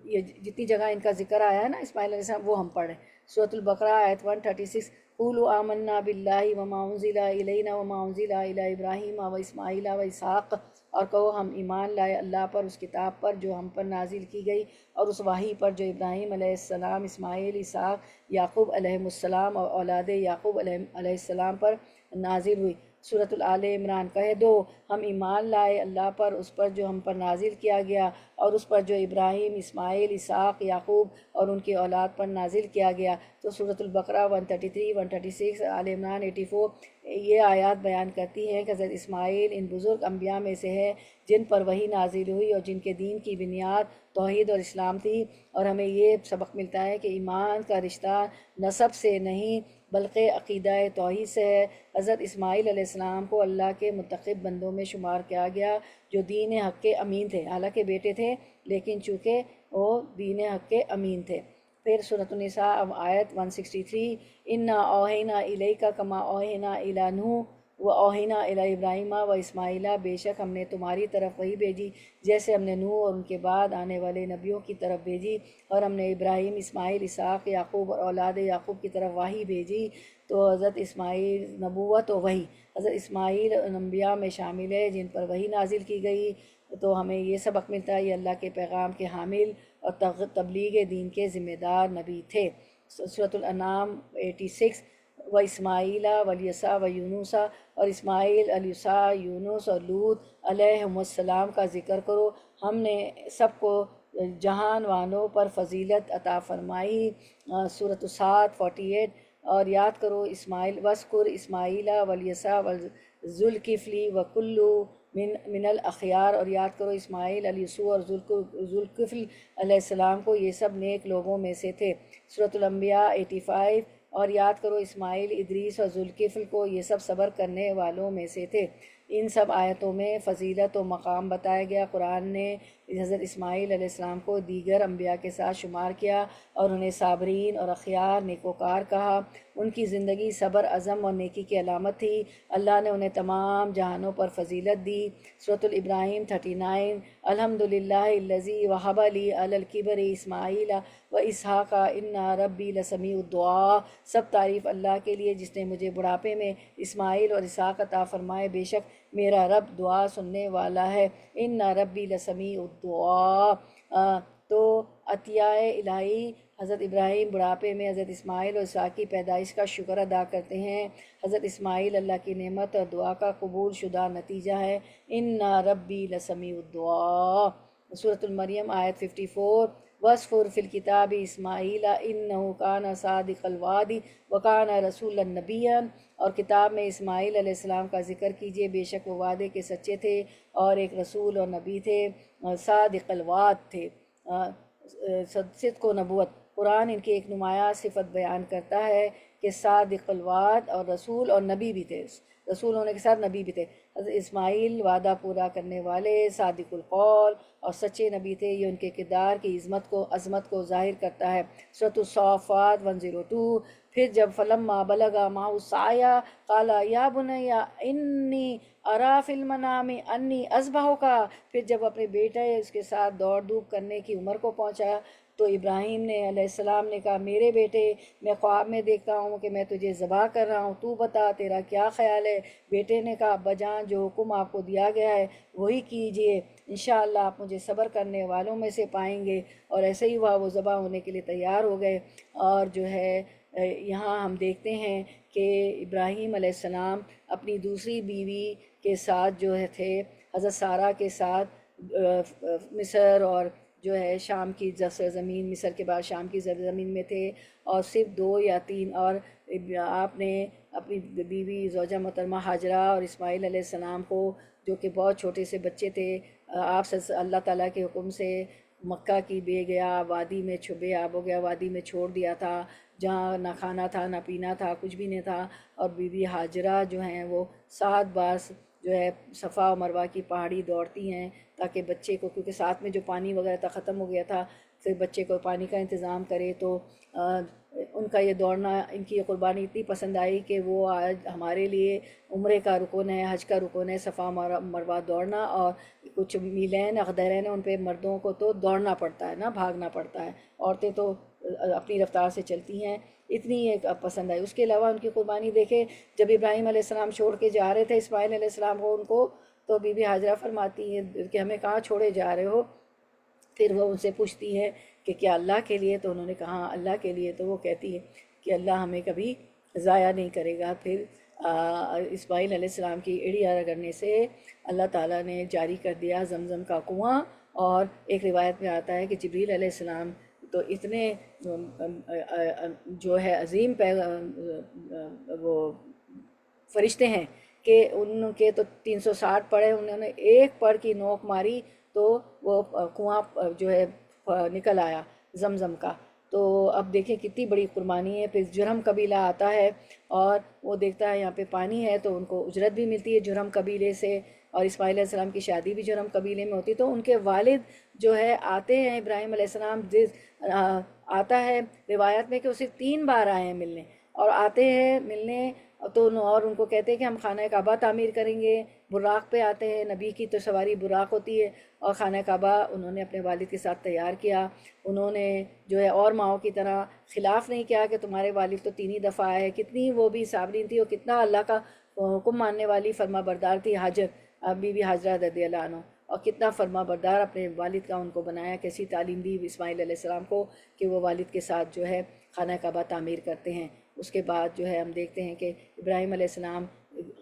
یہ جتنی جگہ ان کا ذکر آیا ہے نا اسماعیل علیہ السلام، وہ ہم پڑھ رہے ہیں۔ سورۃ البقرہ آیت 136۔ قولوا آمنا باللہ وما انزل الینا وما انزل الی ابراہیم و اسماعیل و اسحاق۔ اور کہو ہم ایمان لائے اللہ پر، اس کتاب پر جو ہم پر نازل کی گئی، اور اس وحی پر جو ابراہیم علیہ السلام، اسماعیل، اسحاق، یعقوب علیہ السلام اور اولاد یعقوب علیہ السلام پر نازل ہوئی۔ سورۃ آل عمران۔ کہہ دو ہم ایمان لائے اللہ پر، اس پر جو ہم پر نازل کیا گیا، اور اس پر جو ابراہیم، اسماعیل، اسحاق، یعقوب اور ان کی اولاد پر نازل کیا گیا۔ تو سورۃ البقرہ 133، 136، آل عمران 84 یہ آیات بیان کرتی ہیں کہ حضرت اسماعیل ان بزرگ انبیاء میں سے ہے جن پر وحی نازل ہوئی اور جن کے دین کی بنیاد توحید اور اسلام تھی۔ اور ہمیں یہ سبق ملتا ہے کہ ایمان کا رشتہ نسب سے نہیں بلکہ عقیدہ توحید سے ہے۔ حضرت اسماعیل علیہ السلام کو اللہ کے متقب بندوں میں شمار کیا گیا جو دین حق کے امین تھے، حالانکہ بیٹے تھے لیکن چونکہ وہ دین حق کے امین تھے۔ پھر سورۃ النساء اب آیت 163۔ انا اوحینا الیک کما اوحینا الی نوح و اوحینا الی ابراہیم و اسماعیل۔ بے شک ہم نے تمہاری طرف وہی بھیجی جیسے ہم نے نوح اور ان کے بعد آنے والے نبیوں کی طرف بھیجی، اور ہم نے ابراہیم، اسماعیل، اسحاق، یعقوب اور اولاد یعقوب کی طرف وحی بھیجی۔ تو حضرت اسماعیل نبوت و وحی، حضرت اسماعیل انبیاء میں شامل ہے جن پر وحی نازل کی گئی۔ تو ہمیں یہ سبق ملتا ہے یہ اللہ کے پیغام کے حامل اور تبلیغ دین کے ذمہ دار نبی تھے۔ سورۃ الانعام 86۔ و اسماعیل والیسع و یونس۔ اور اسماعیل، الیسع، یونس اور لوط علیہم السلام کا ذکر کرو، ہم نے سب کو جہان وانوں پر فضیلت عطا فرمائی۔ سورۃ الصاد 48۔ اور یاد کرو اسماعیل وذکر اسماعیل والیسع وذوالکفل وکل من الاخیار۔ اور یاد کرو اسماعیل، الیسع اور ذوالکفل علیہ السلام کو، یہ سب نیک لوگوں میں سے تھے۔ سورۃ الانبیاء 85۔ اور یاد کرو اسماعیل، ادریس اور ذوالکفل کو، یہ سب صبر کرنے والوں میں سے تھے۔ ان سب آیتوں میں فضیلت و مقام بتایا گیا۔ قرآن نے حضرت اسماعیل علیہ السلام کو دیگر انبیاء کے ساتھ شمار کیا اور انہیں صابرین اور اخیار، نیکوکار کہا۔ ان کی زندگی صبر، عزم اور نیکی کی علامت تھی۔ اللہ نے انہیں تمام جہانوں پر فضیلت دی۔ سورۃ الابراہیم 39۔ الحمدللہ الذی وہب لی علی الکبر اسماعیل و اسحاق ان ربی لسمیع الدعاء۔ سب تعریف اللہ کے لیے جس نے مجھے بڑھاپے میں اسماعیل اور اسحاق عطا فرمائے، بے شک میرا رب دعا سننے والا ہے۔ ان ربی لسمیع الدعاء۔ تو عطیہ الہی، حضرت ابراہیم بڑھاپے میں حضرت اسماعیل اور اسحاق کی پیدائش کا شکر ادا کرتے ہیں۔ حضرت اسماعیل اللہ کی نعمت اور دعا کا قبول شدہ نتیجہ ہے۔ ان ربی لسمیع الدعاء۔ سورۃ المریم آیت 54۔ وَاذْكُرْ فِي الْكِتَابِ اسماعیل إِنَّهُ كَانَ صَادِقَ الْوَعْدِ وَكَانَ رَسُولًا نَبِيًّا۔ اور کتاب میں اسماعیل علیہ السلام کا ذکر کیجئے، بے شک وہ وعدے کے سچے تھے اور ایک رسول اور نبی تھے، صادق الوعد تھے۔ صدق و نبوت، قرآن ان کی ایک نمایاں صفت بیان کرتا ہے کہ صادق الوعد اور رسول اور نبی بھی تھے۔ رسول ہونے کے ساتھ نبی بھی تھے۔ حضرت اسماعیل وعدہ پورا کرنے والے، صادق القول اور سچے نبی تھے۔ یہ ان کے کردار کی عظمت کو ظاہر کرتا ہے۔ سورۃ الصافات 102۔ پھر جب فلما بلغا معه السعی قال یا بنی انی ارا فی المنام انی اذبحک، پھر جب اپنے بیٹے اس کے ساتھ دوڑ دھوپ کرنے کی عمر کو پہنچایا تو ابراہیم نے علیہ السلام نے کہا میرے بیٹے میں خواب میں دیکھتا ہوں کہ میں تجھے ذبح کر رہا ہوں، تو بتا تیرا کیا خیال ہے؟ بیٹے نے کہا ابا جان جو حکم آپ کو دیا گیا ہے وہی کیجئے، انشاءاللہ آپ مجھے صبر کرنے والوں میں سے پائیں گے۔ اور ایسے ہی ہوا، وہ ذبح ہونے کے لیے تیار ہو گئے۔ اور جو ہے یہاں ہم دیکھتے ہیں کہ ابراہیم علیہ السلام اپنی دوسری بیوی کے ساتھ جو ہے تھے، حضرت سارہ کے ساتھ مصر اور جو ہے شام کی سرزمین، مصر کے بعد شام کی سرزمین میں تھے، اور صرف 2 یا 3 اور آپ نے اپنی بیوی زوجہ محترمہ ہاجرہ اور اسماعیل علیہ السلام کو جو کہ بہت چھوٹے سے بچے تھے، آپ اللہ تعالیٰ کے حکم سے مکہ کی بے گیا وادی میں بے آب ہو گیا وادی میں چھوڑ دیا تھا، جہاں نہ کھانا تھا نہ پینا تھا، کچھ بھی نہیں تھا۔ اور بیوی ہاجرہ جو ہیں وہ 7 بار جو ہے صفا و مروہ کی پہاڑی دوڑتی ہیں تاکہ بچے کو، کیونکہ ساتھ میں جو پانی وغیرہ تھا ختم ہو گیا تھا، پھر بچے کو پانی کا انتظام کرے۔ تو ان کا یہ دوڑنا، ان کی یہ قربانی اتنی پسند آئی کہ وہ آج ہمارے لیے عمرے کا رکن ہے، حج کا رکن ہے، صفا مروہ دوڑنا۔ اور کچھ میلین اغدرین ان پہ مردوں کو تو دوڑنا پڑتا ہے نا، بھاگنا پڑتا ہے، عورتیں تو اپنی رفتار سے چلتی ہیں، اتنی ایک پسند آئی۔ اس کے علاوہ ان کی قربانی دیکھے، جب ابراہیم علیہ السلام چھوڑ کے جا رہے تھے اسماعیل علیہ السلام کو ان کو، تو بی بی ہاجرہ فرماتی ہیں کہ ہمیں کہاں چھوڑے جا رہے ہو؟ پھر وہ ان سے پوچھتی ہے کہ کیا اللہ کے لیے؟ تو انہوں نے کہا ہاں اللہ کے لیے۔ تو وہ کہتی ہے کہ اللہ ہمیں کبھی ضائع نہیں کرے گا۔ پھر اسماعیل علیہ السلام کی ایڑی رگڑنے سے اللہ تعالیٰ نے جاری کر دیا زمزم کا کنواں۔ اور ایک روایت میں آتا ہے کہ جبریل علیہ السلام تو اتنے جو ہے عظیم وہ فرشتے ہیں کہ ان کے تو 360 پڑے، انہوں نے ایک پڑ کی نوک ماری تو وہ کنواں جو ہے نکل آیا زمزم کا۔ تو اب دیکھیں کتنی بڑی قربانی ہے۔ پھر جرہم قبیلہ آتا ہے اور وہ دیکھتا ہے یہاں پہ پانی ہے تو ان کو اجرت بھی ملتی ہے جرہم قبیلے سے، اور اسماعیل علیہ السلام کی شادی بھی جرہم قبیلے میں ہوتی۔ تو ان کے والد جو ہے آتے ہیں، ابراہیم علیہ السلام آتا ہے روایت میں کہ وہ صرف 3 بار آئے ہیں ملنے، اور آتے ہیں ملنے تو اور ان کو کہتے ہیں کہ ہم خانہ کعبہ تعمیر کریں گے۔ براق پہ آتے ہیں، نبی کی تو سواری براق ہوتی ہے، اور خانہ کعبہ انہوں نے اپنے والد کے ساتھ تیار کیا۔ انہوں نے جو ہے اور ماؤں کی طرح خلاف نہیں کیا کہ تمہارے والد تو 3 ہی دفعہ آئے، کتنی وہ بھی صابرین تھی اور کتنا اللہ کا حکم ماننے والی فرما بردار تھی بی بی ہاجرہ رضی اللہ عنہ، اور کتنا فرما بردار اپنے والد کا ان کو بنایا، کیسی تعلیم دی اسماعیل علیہ السلام کو کہ وہ والد کے ساتھ جو ہے خانہ کعبہ تعمیر کرتے ہیں۔ اس کے بعد جو ہے ہم دیکھتے ہیں کہ ابراہیم علیہ السلام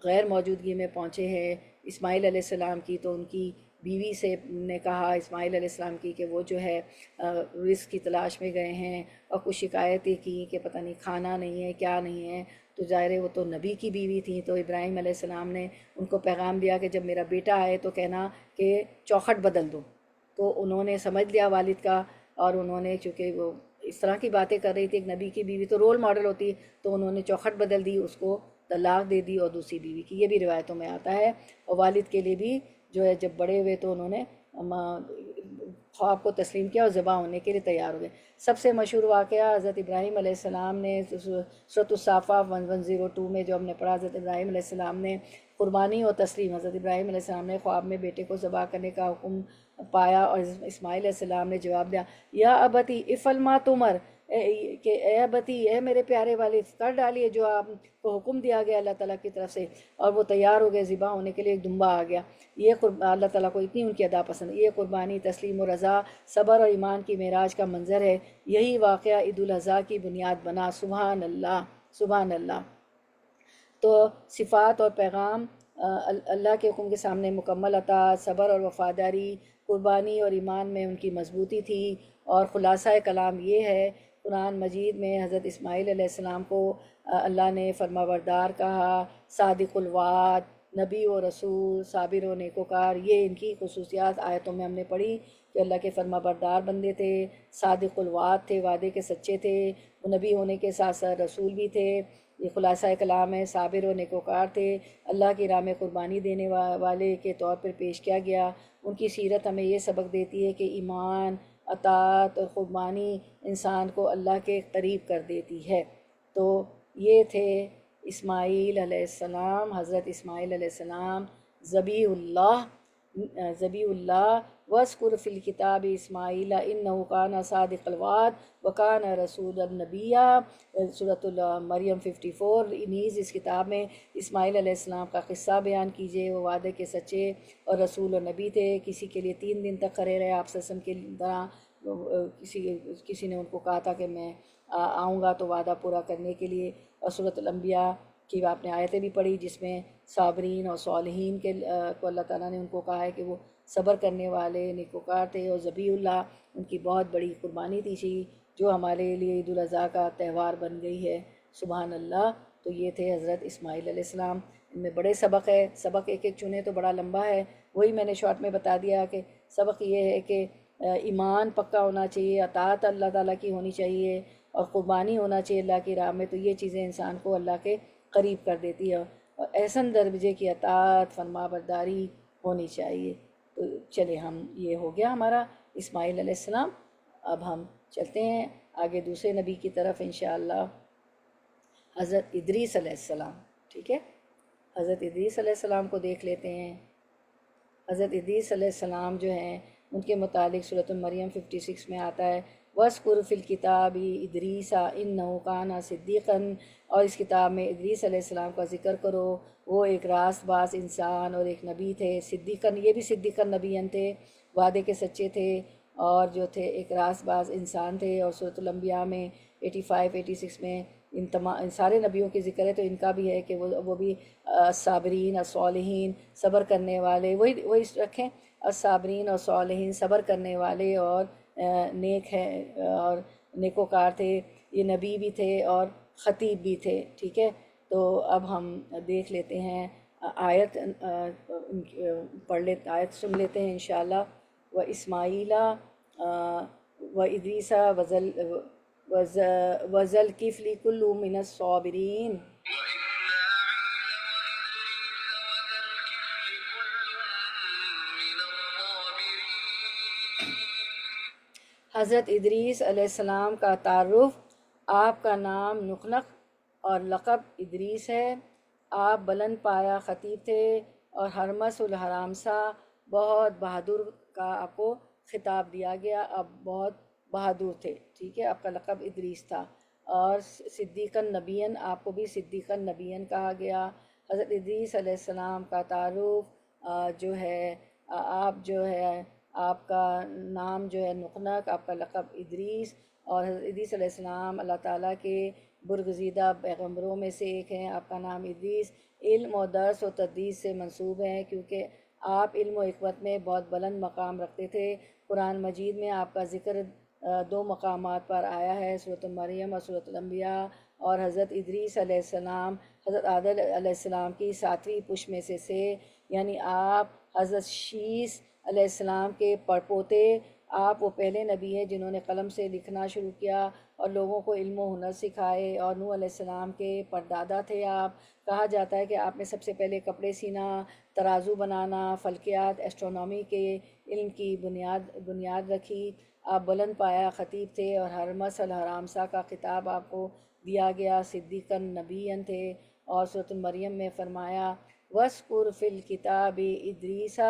غیر موجودگی میں پہنچے ہیں اسماعیل علیہ السلام کی، تو ان کی بیوی سے نے کہا اسماعیل علیہ السلام کی کہ وہ جو ہے رزق کی تلاش میں گئے ہیں، اور کچھ شکایتیں کی کہ پتہ نہیں کھانا نہیں ہے کیا نہیں ہے۔ تو ظاہر ہے وہ تو نبی کی بیوی تھیں، تو ابراہیم علیہ السلام نے ان کو پیغام دیا کہ جب میرا بیٹا آئے تو کہنا کہ چوکھٹ بدل دو۔ تو انہوں نے سمجھ لیا والد کا، اور انہوں نے چونکہ وہ اس طرح کی باتیں کر رہی تھی، ایک نبی کی بیوی تو رول ماڈل ہوتی ہے، تو انہوں نے چوکھٹ بدل دی، اس کو طلاق دے دی اور دوسری بیوی کی، یہ بھی روایتوں میں آتا ہے۔ اور والد کے لیے بھی جو ہے جب بڑے ہوئے تو انہوں نے خواب کو تسلیم کیا اور ذبح ہونے کے لیے تیار ہو گئے۔ سب سے مشہور واقعہ حضرت ابراہیم علیہ السلام نے سورۃ الصافات 102 میں جو ہم نے پڑھا، حضرت ابراہیم علیہ السلام نے قربانی اور تسلیم، حضرت ابراہیم علیہ السلام نے خواب میں بیٹے کو ذبح کرنے کا حکم پایا، اور اسماعیل علیہ السلام نے جواب دیا یا ابتی افعل ما تؤمر، کہ اے ابتی، اے میرے پیارے والد، کر ڈالیے جو آپ کو حکم دیا گیا اللہ تعالیٰ کی طرف سے۔ اور وہ تیار ہو گئے ذبح ہونے کے لیے، ایک دمبا آ گیا۔ یہ اللہ تعالیٰ کو اتنی ان کی ادا پسند ہے۔ یہ قربانی، تسلیم و رضا، صبر اور ایمان کی معراج کا منظر ہے۔ یہی واقعہ عید الاضحیٰ کی بنیاد بنا۔ سبحان اللہ، سبحان اللہ۔ تو صفات اور پیغام اللہ کے حکم کے سامنے مکمل اطاعت، صبر اور وفاداری، قربانی اور ایمان میں ان کی مضبوطی تھی۔ اور خلاصہ کلام یہ ہے، قرآن مجید میں حضرت اسماعیل علیہ السلام کو اللہ نے فرما بردار کہا، صادق الوعد، نبی و رسول، صابر و نیکوکار۔ یہ ان کی خصوصیات آیتوں میں ہم نے پڑھی کہ اللہ کے فرما بردار بندے تھے، صادق الوعد تھے، وعدے کے سچے تھے، وہ نبی ہونے کے ساتھ ساتھ رسول بھی تھے، یہ خلاصہ کلام ہے، صابر و نیکوکار تھے، اللہ کی راہ میں قربانی دینے والے کے طور پر پیش کیا گیا۔ ان کی سیرت ہمیں یہ سبق دیتی ہے کہ ایمان، اطاعت اور قربانی انسان کو اللہ کے قریب کر دیتی ہے۔ تو یہ تھے اسماعیل علیہ السلام، حضرت اسماعیل علیہ السلام ذبیح اللہ۔ وَاذْكُرْ فِي الْكِتَابِ اسماعیل إِنَّهُ كَانَ صَادِقَ الْوَعْدِ وَكَانَ رَسُولًا نَبِيًّا، سورۃ مریم 54۔ نیز اس کتاب میں اسماعیل علیہ السلام کا قصہ بیان کیجئے، وہ وعدے کے سچے اور رسول و نبی تھے۔ کسی کے لیے 3 دن تک کھڑے رہے آپ صلی اللہ علیہ وسلم کی طرح، کسی نے ان کو کہا تھا کہ میں آؤں گا تو وعدہ پورا کرنے کے لیے۔ اور سورۃ الانبیاء کی آپ نے آیتیں بھی پڑھی جس میں صابرین اور صالحین کے کو اللہ تعالیٰ نے ان کو کہا ہے کہ وہ صبر کرنے والے نیکوکار تھے، اور ذبیح اللہ ان کی بہت بڑی قربانی تھی جو ہمارے لیے عید الاضحیٰ کا تہوار بن گئی ہے۔ سبحان اللہ۔ تو یہ تھے حضرت اسماعیل علیہ السلام۔ ان میں بڑے سبق ہے، سبق ایک ایک چنے تو بڑا لمبا ہے، وہی میں نے شارٹ میں بتا دیا کہ سبق یہ ہے کہ ایمان پکا ہونا چاہیے، اطاعت اللہ تعالیٰ کی ہونی چاہیے، اور قربانی ہونا چاہیے اللہ کی راہ میں۔ تو یہ چیزیں انسان کو اللہ کے قریب کر دیتی ہے، اور احسن درجے کی اطاعت، فرما برداری ہونی چاہیے۔ تو چلے ہم یہ ہو گیا ہمارا اسماعیل علیہ السلام۔ اب ہم چلتے ہیں آگے دوسرے نبی کی طرف انشاءاللہ، حضرت ادریس علیہ السلام۔ ٹھیک ہے، حضرت ادریس علیہ السلام کو دیکھ لیتے ہیں۔ حضرت ادریس علیہ السلام جو ہیں ان کے متعلق سورۃ مریم 56 میں آتا ہے، وَاذْكُرْ فِي الْكِتَابِ إِدْرِيسَ إِنَّهُ كَانَ صِدِّيقًا، اور اس کتاب میں ادریس علیہ السلام کا ذکر کرو، وہ ایک راست باز انسان اور ایک نبی تھے۔ صدیقاً، یہ بھی صدیقاً نبیاً تھے، وعدے کے سچے تھے، اور جو تھے ایک راست باز انسان تھے۔ اور سورۃ الانبیاء میں 85 86 میں ان سارے نبیوں کے ذکر ہے، تو ان کا بھی ہے کہ وہ بھی صابرین، الصالحین، صبر کرنے والے، وہی رکھیں، الصابرین اور صالحین، صبر کرنے والے اور نیک ہیں اور نیکوکار تھے۔ یہ نبی بھی تھے اور خطیب بھی تھے۔ ٹھیک ہے، تو اب ہم دیکھ لیتے ہیں آیت، پڑھ لیتے، آیت سن لیتے ہیں انشاءاللہ۔ و اسماعیل و ادریس وذل کفل کل من الصابرین۔ حضرت ادریس علیہ السلام کا تعارف، آپ کا نام نخنق اور لقب ادریس ہے۔ آپ بلند پایا خطیب تھے اور حرمس الحرامسا، بہت بہادر کا آپ کو خطاب دیا گیا، آپ بہت بہادر تھے۔ ٹھیک ہے، آپ کا لقب ادریس تھا، اور صدیقاً نبیًا، آپ کو بھی صدیقاً نبیًا کہا گیا۔ حضرت ادریس علیہ السلام کا تعارف جو ہے، آپ جو ہے، آپ کا نام جو ہے نخنق، آپ کا لقب ادریس، اور حضرت ادریس علیہ السلام اللہ تعالیٰ کے برگزیدہ پیغمبروں میں سے ایک ہیں۔ آپ کا نام ادریس علم و درس و تدریس سے منسوب ہے، کیونکہ آپ علم و حکمت میں بہت بلند مقام رکھتے تھے۔ قرآن مجید میں آپ کا ذکر 2 مقامات پر آیا ہے، سورۃ مریم اور سورۃ الانبیاء۔ اور حضرت ادریس علیہ السلام حضرت آدم علیہ السلام کی 7ویں پشت میں سے یعنی آپ حضرت شیس علیہ السلام کے پڑپوتے۔ آپ وہ پہلے نبی ہیں جنہوں نے قلم سے لکھنا شروع کیا اور لوگوں کو علم و ہنر سکھائے، اور نوح علیہ السلام کے پردادا تھے آپ۔ کہا جاتا ہے کہ آپ نے سب سے پہلے کپڑے سینا، ترازو بنانا، فلکیات، ایسٹرونومی کے علم کی بنیاد رکھی۔ آپ بلند پایا خطیب تھے، اور حرمس الحرامسا کا خطاب آپ کو دیا گیا، صدیقاً نبیًا تھے۔ اور سورۃ مریم میں فرمایا، وَاذْكُرْ فِي الْكِتَابِ إِدْرِيسَ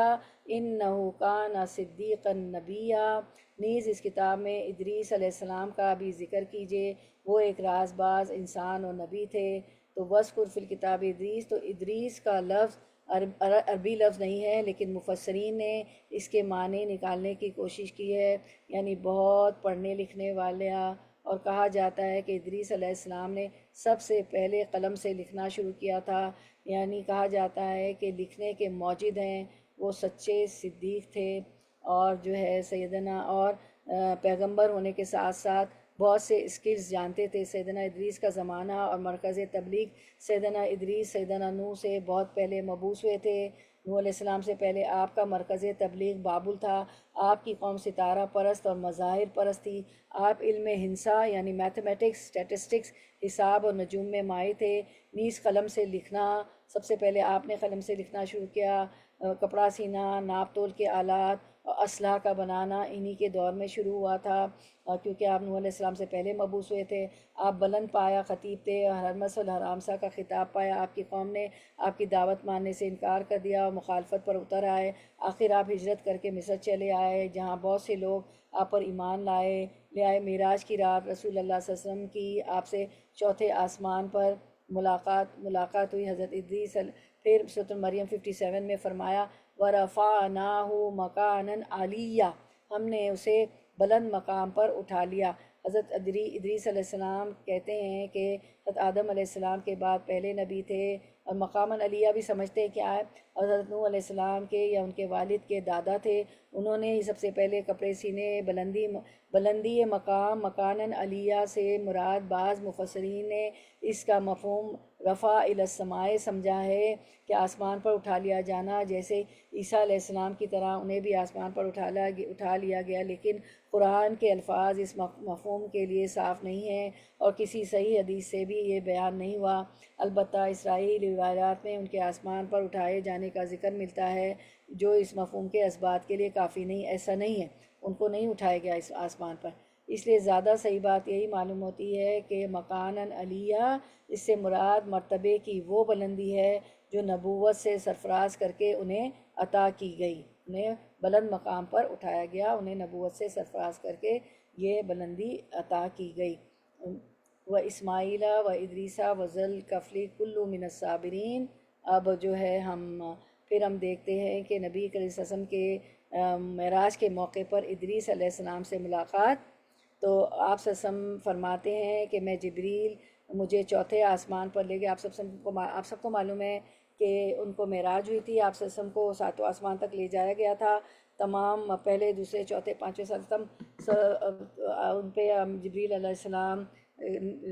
إِنَّهُ كَانَ صِدِّيقًا نَبِيًّا، نیز اس کتاب میں ادریس علیہ السلام کا بھی ذکر کیجئے، وہ ایک راز باز انسان اور نبی تھے۔ تو وَاذْكُرْ فِي الْكِتَابِ ادریس، تو ادریس کا لفظ عربی لفظ نہیں ہے، لیکن مفسرین نے اس کے معنی نکالنے کی کوشش کی ہے، یعنی بہت پڑھنے لکھنے والا۔ اور کہا جاتا ہے کہ ادریس علیہ السلام نے سب سے پہلے قلم سے لکھنا شروع کیا تھا، یعنی کہا جاتا ہے کہ لکھنے کے موجد ہیں، وہ سچے صدیق تھے، اور جو ہے سیدنا اور پیغمبر ہونے کے ساتھ ساتھ بہت سے اسکلز جانتے تھے۔ سیدنا ادریس کا زمانہ اور مرکز تبلیغ سیدنا ادریس سیدنا نوح سے بہت پہلے مبعوث ہوئے تھے، نوح علیہ السلام سے پہلے آپ کا مرکز تبلیغ بابل تھا، آپ کی قوم ستارہ پرست اور مظاہر پرست تھی، آپ علم ہندسہ یعنی میتھمیٹکس، اسٹیٹسٹکس، حساب اور نجوم میں ماہر تھے، نیز قلم سے لکھنا، سب سے پہلے آپ نے قلم سے لکھنا شروع کیا، کپڑا سینا، ناپ تول کے آلات اور اسلحہ کا بنانا انہی کے دور میں شروع ہوا تھا، کیونکہ آپ نوح علیہ السلام سے پہلے مبعوث ہوئے تھے۔ آپ بلند پایا خطیب تھے، حرمس الحرامسا کا خطاب پایا، آپ کی قوم نے آپ کی دعوت ماننے سے انکار کر دیا اور مخالفت پر اتر آئے، آخر آپ ہجرت کر کے مصر چلے آئے جہاں بہت سے لوگ آپ پر ایمان لے آئے۔ معراج کی رات رسول اللہ صلی اللہ علیہ وسلم کی آپ سے چوتھے آسمان پر ملاقات ہوئی۔ حضرت ادریس پھر سورۃ مریم 57 میں فرمایا وَرَفَعْنَاهُ مَكَانًا عَلِيًّا، ہم نے اسے بلند مقام پر اٹھا لیا۔ حضرت ادریس علیہ السلام کہتے ہیں کہ حضرت آدم علیہ السلام کے بعد پہلے نبی تھے، اور مقاماً علیہ بھی سمجھتے ہیں کیا ہے، حضرت نوح علیہ السلام کے یا ان کے والد کے دادا تھے، انہوں نے ہی سب سے پہلے کپڑے سینے، بلندی مقام، مکاناً علیہ سے مراد بعض مفسرین نے اس کا مفہوم رفع الی السماء سمجھا ہے کہ آسمان پر اٹھا لیا جانا، جیسے عیسیٰ علیہ السلام کی طرح انہیں بھی آسمان پر اٹھا لیا گیا، لیکن قرآن کے الفاظ اس مفہوم کے لیے صاف نہیں ہیں اور کسی صحیح حدیث سے بھی یہ بیان نہیں ہوا۔ البتہ اسرائیلی روایات میں ان کے آسمان پر اٹھائے جانے کا ذکر ملتا ہے، جو اس مفہوم کے اثبات کے لیے کافی نہیں، ایسا نہیں ہے، ان کو نہیں اٹھایا گیا اس آسمان پر۔ اس لیے زیادہ صحیح بات یہی معلوم ہوتی ہے کہ مکاناً علیہ اس سے مراد مرتبے کی وہ بلندی ہے جو نبوت سے سرفراز کر کے انہیں عطا کی گئی، انہیں بلند مقام پر اٹھایا گیا، انہیں نبوت سے سرفراز کر کے یہ بلندی عطا کی گئی۔ و اسماعیل و ادریسہ و ذوالکفل کل من الصابرین۔ اب جو ہے پھر ہم دیکھتے ہیں کہ نبی کریم صلی اللہ علیہ وسلم کے معراج کے موقع پر ادریس علیہ السلام سے ملاقات، تو آپ صلی اللہ علیہ وسلم فرماتے ہیں کہ میں جبریل مجھے چوتھے آسمان پر لے گئے۔ آپ سب کو معلوم ہے کہ ان کو معراج ہوئی تھی، آپ صلی اللہ علیہ وسلم کو ساتوں آسمان تک لے جایا گیا تھا، تمام پہلے دوسرے چوتھے پانچویں ستم ان پہ جبریل علیہ السلام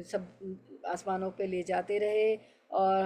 سب آسمانوں پہ لے جاتے رہے، اور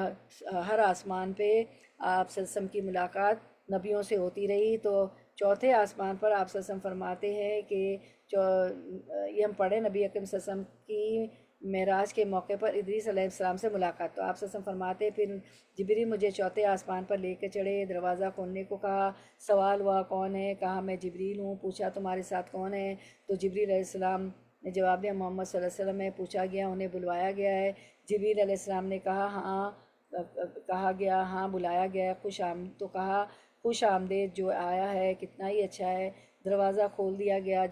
ہر آسمان پہ آپ صلی اللہ علیہ وسلم کی ملاقات نبیوں سے ہوتی رہی۔ تو چوتھے آسمان پر آپ صلی اللہ علیہ وسلم فرماتے ہیں کہ یہ ہم پڑھیں نبی اکرم صلی اللہ علیہ وسلم کی معراج کے موقع پر ادریس علیہ السلام سے ملاقات، تو آپ صلی اللہ علیہ وسلم فرماتے ہیں پھر جبریل مجھے چوتھے آسمان پر لے کے چڑھے، دروازہ کھولنے کو کہا، سوال ہوا کون ہے، کہا میں جبریل ہوں، پوچھا تمہارے ساتھ کون ہے، تو جبریل علیہ السلام نے جواب دیا محمد صلی اللہ علیہ وسلم ہے، پوچھا گیا انہیں بلوایا گیا ہے، جبریل علیہ السلام نے کہا ہاں، کہا گیا ہاں بلایا گیا ہے، تو کہا خوش آمدید جو آیا ہے، کتنا ہی اچھا ہے، دروازہ کھول دیا گیا۔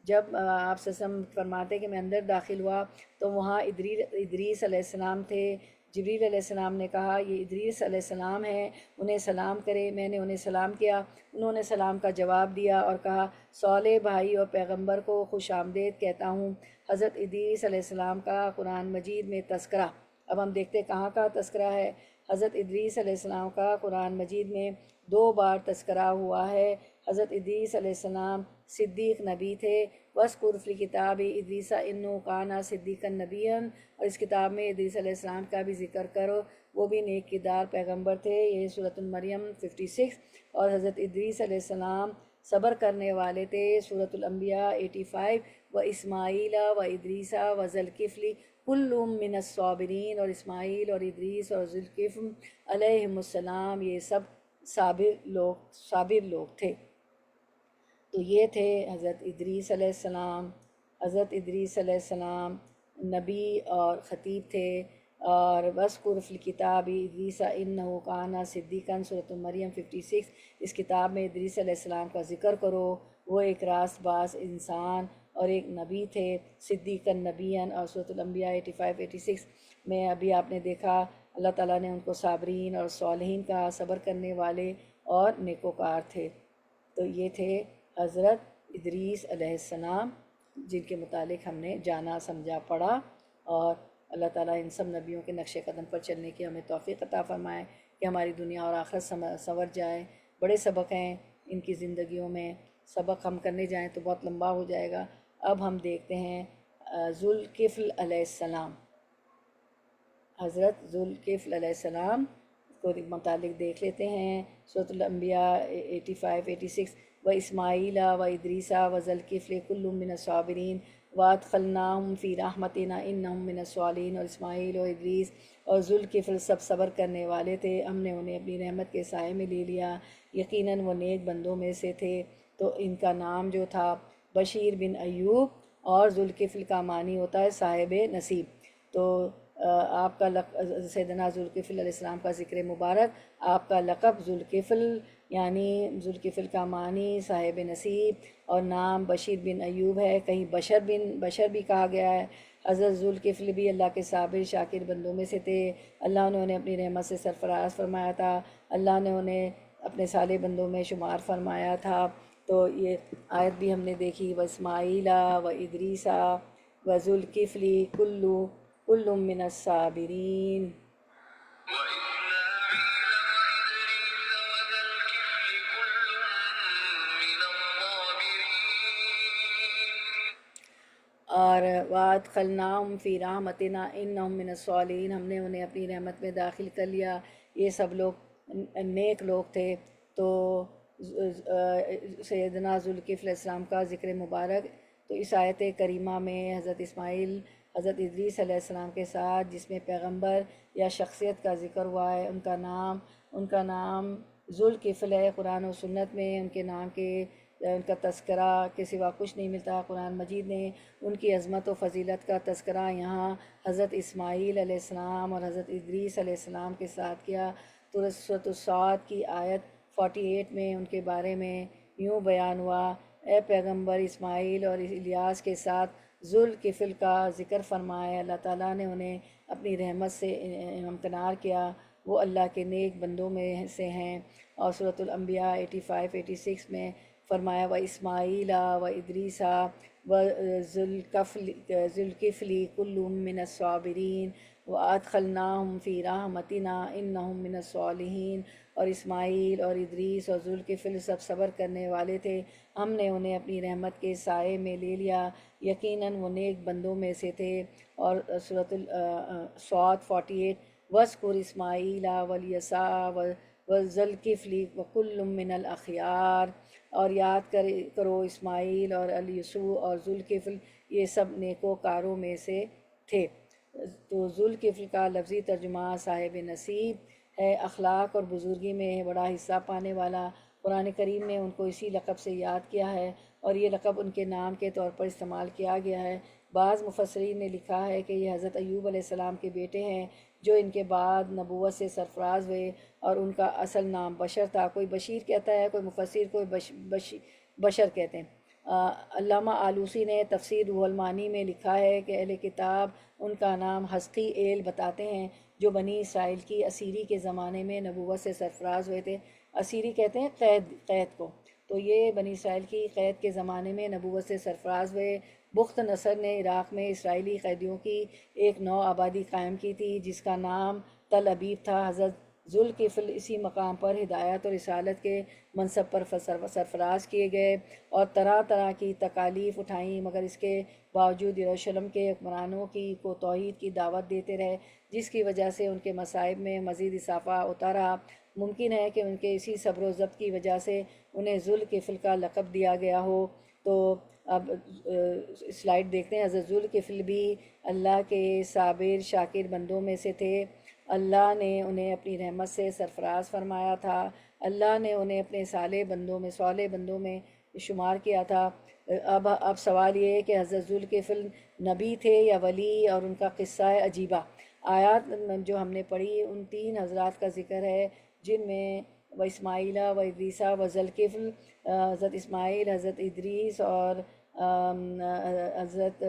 جب آپ سے فرماتے ہیں کہ میں اندر داخل ہوا تو وہاں ادریس علیہ السلام تھے، جبریل علیہ السلام نے کہا یہ ادریس علیہ السلام ہیں، انہیں سلام کرے، میں نے انہیں سلام کیا، انہوں نے سلام کا جواب دیا اور کہا صالح بھائی اور پیغمبر کو خوش آمدید کہتا ہوں۔ حضرت ادریس علیہ السلام کا قرآن مجید میں تذکرہ، اب ہم دیکھتے کہاں کا تذکرہ ہے۔ حضرت ادریس علیہ السلام کا قرآن مجید میں 2 بار تذکرہ ہوا ہے۔ حضرت ادریس علیہ السلام صدیق نبی تھے، وَاذْكُرْ فِي الْكِتَابِ ادریس اِنَّهُ كَانَ صِدِّيقًا نَبِيًّا، اور اس کتاب میں ادریس علیہ السلام کا بھی ذکر کرو، وہ بھی نیک کردار پیغمبر تھے، یہ سورۃ المریم 56۔ اور حضرت ادریس علیہ السلام صبر کرنے والے تھے، سورۃ الانبیاء 85۔ و اسماعیل و ادریس و ذوالکفل کل من الصابرین، اور اسماعیل اور ادریس اور ذوالکفل علیہم السلام یہ سب صابر لوگ تھے۔ تو یہ تھے حضرت ادریس علیہ السلام۔ حضرت ادریس علیہ السلام نبی اور خطیب تھے، اور وَاذْكُرْ فِي الْكِتَابِ ادریس اِنَّهُ كَانَ صِدِّيقًا، سورۃ مریم 56۔ اس کتاب میں ادریس علیہ السلام کا ذکر کرو، وہ ایک راست باز انسان اور ایک نبی تھے، صدیقاً نبیاً، اور سورۃ الانبیاء 85-86 میں ابھی آپ نے دیکھا اللہ تعالیٰ نے ان کو صابرین اور صالحین کہا، صبر کرنے والے اور نیکوکار تھے۔ تو یہ تھے حضرت ادریس علیہ السلام، جن کے متعلق ہم نے جانا سمجھا پڑھا، اور اللہ تعالیٰ ان سب نبیوں کے نقش قدم پر چلنے کی ہمیں توفیق عطا فرمائے کہ ہماری دنیا اور آخرت سنور جائے۔ بڑے سبق ہیں ان کی زندگیوں میں، سبق ہم کرنے جائیں تو بہت لمبا ہو جائے گا۔ اب ہم دیکھتے ہیں ذوالکفل علیہ السلام۔ حضرت ذوالکفل علیہ السلام کو متعلق دیکھ لیتے ہیں۔ سورۃ الانبیاء 85 86، و اسماعیل و ادریسا و ذوالکفل کل من الصابرین وادخلناہم فی رحمتنا انہم من الصالحین، اور اسماعیل و ادریس اور ذوالکفل سب صبر کرنے والے تھے، ہم نے انہیں اپنی رحمت کے سائے میں لے لیا، یقیناً وہ نیک بندوں میں سے تھے۔ تو ان کا نام جو تھا بشیر بن ایوب، اور ذوالکفل کا معنی ہوتا ہے صاحب نصیب۔ تو آپ کا سیدنا ذوالکفل علیہ السلام کا ذکر مبارک، آپ کا لقب ذوالکفل، یعنی ذوالکفل کا معنی صاحب نصیب، اور نام بشیر بن ایوب ہے، کہیں بشر بھی کہا گیا ہے۔ حضرت ذوالکفل بھی اللہ کے صابر شاکر بندوں میں سے تھے، اللہ نے انہیں اپنی رحمت سے سرفراز فرمایا تھا، اللہ نے انہیں اپنے صالح بندوں میں شمار فرمایا تھا۔ تو یہ آیت بھی ہم نے دیکھی، و اسماعیل و ادریسا و ذوالکفل کل من الصابرین۔ اور وادخلناہم فی رحمتنا انہم من الصالحین، ہم نے انہیں اپنی رحمت میں داخل کر لیا، یہ سب لوگ نیک لوگ تھے۔ تو سیدنا ذوالکفل علیہ السلام کا ذکر مبارک، تو اس آیت کریمہ میں حضرت اسماعیل حضرت ادریس علیہ السلام کے ساتھ جس میں پیغمبر یا شخصیت کا ذکر ہوا ہے، ان کا نام ذوالکفل ہے۔ قرآن و سنت میں ان کے نام کے ان کا تذکرہ کے سوا کچھ نہیں ملتا۔ قرآن مجید نے ان کی عظمت و فضیلت کا تذکرہ یہاں حضرت اسماعیل علیہ السلام اور حضرت ادریس علیہ السلام کے ساتھ کیا۔ تو سورۃ الصاد کی آیت 48 میں ان کے بارے میں یوں بیان ہوا، اے پیغمبر، اسماعیل اور الیاس کے ساتھ ذوالکفل کا ذکر فرمائے، اللہ تعالیٰ نے انہیں اپنی رحمت سے امکنار کیا، وہ اللہ کے نیک بندوں میں سے ہیں۔ اور سورۃ الانبیاء 85 86 میں فرمایا، و اسماعیل و ادریسا و ذوالکفل کل من الصابرین وادخلناہم فی رحمتنا انہم من الصالحین، اور اسماعیل اور ادریس اور ذوالکفل سب صبر کرنے والے تھے، ہم نے انہیں اپنی رحمت کے سائے میں لے لیا، یقیناً وہ نیک بندوں میں سے تھے۔ اور سورۃ الصاد 48، وَاذْكُرْ اسماعیل والیسع وذوالکفل وکل من الاخیار، اور یاد کرو اسماعیل اور الیسع اور ذوالکفل، یہ سب نیکوکاروں میں سے تھے۔ تو ذوالکفل کا لفظی ترجمہ صاحب نصیب ہے، اخلاق اور بزرگی میں بڑا حصہ پانے والا۔ قرآن کریم نے ان کو اسی لقب سے یاد کیا ہے، اور یہ لقب ان کے نام کے طور پر استعمال کیا گیا ہے۔ بعض مفسرین نے لکھا ہے کہ یہ حضرت ایوب علیہ السلام کے بیٹے ہیں، جو ان کے بعد نبوت سے سرفراز ہوئے، اور ان کا اصل نام بشر تھا۔ کوئی بشیر کہتا ہے، کوئی مفسر کوئی بشر کہتے ہیں۔ علامہ آلوسی نے تفسیر روح المعانی میں لکھا ہے کہ اہل کتاب ان کا نام حزقی ایل بتاتے ہیں، جو بنی اسرائیل کی اسیری کے زمانے میں نبوت سے سرفراز ہوئے تھے۔ اسیری کہتے ہیں قید کو، تو یہ بنی اسرائیل کی قید کے زمانے میں نبوت سے سرفراز ہوئے۔ بخت نصر نے عراق میں اسرائیلی قیدیوں کی ایک نو آبادی قائم کی تھی جس کا نام تل ابیب تھا۔ حضرت ذوالکفل اسی مقام پر ہدایت اور رسالت کے منصب پر سرفراز کیے گئے، اور طرح طرح کی تکالیف اٹھائیں، مگر اس کے باوجود یروشلم کے حکمرانوں کو توحید کی دعوت دیتے رہے، جس کی وجہ سے ان کے مصائب میں مزید اضافہ ہوتا رہا۔ ممکن ہے کہ ان کے اسی صبر و ضبط کی وجہ سے انہیں ذوالکفل کا لقب دیا گیا ہو۔ تو اب سلائیڈ دیکھتے ہیں۔ حضرت ذوالکفل بھی اللہ کے صابر شاکر بندوں میں سے تھے، اللہ نے انہیں اپنی رحمت سے سرفراز فرمایا تھا، اللہ نے انہیں اپنے صالح بندوں میں شمار کیا تھا۔ اب سوال یہ ہے کہ حضرت ذوالکفل نبی تھے یا ولی، اور ان کا قصہ عجیبہ۔ آیات جو ہم نے پڑھی ان 3 حضرات کا ذکر ہے، جن میں و اسماعیل و ادریسا و ذوالکفل، حضرت اسماعیل، حضرت ادریس اور حضرت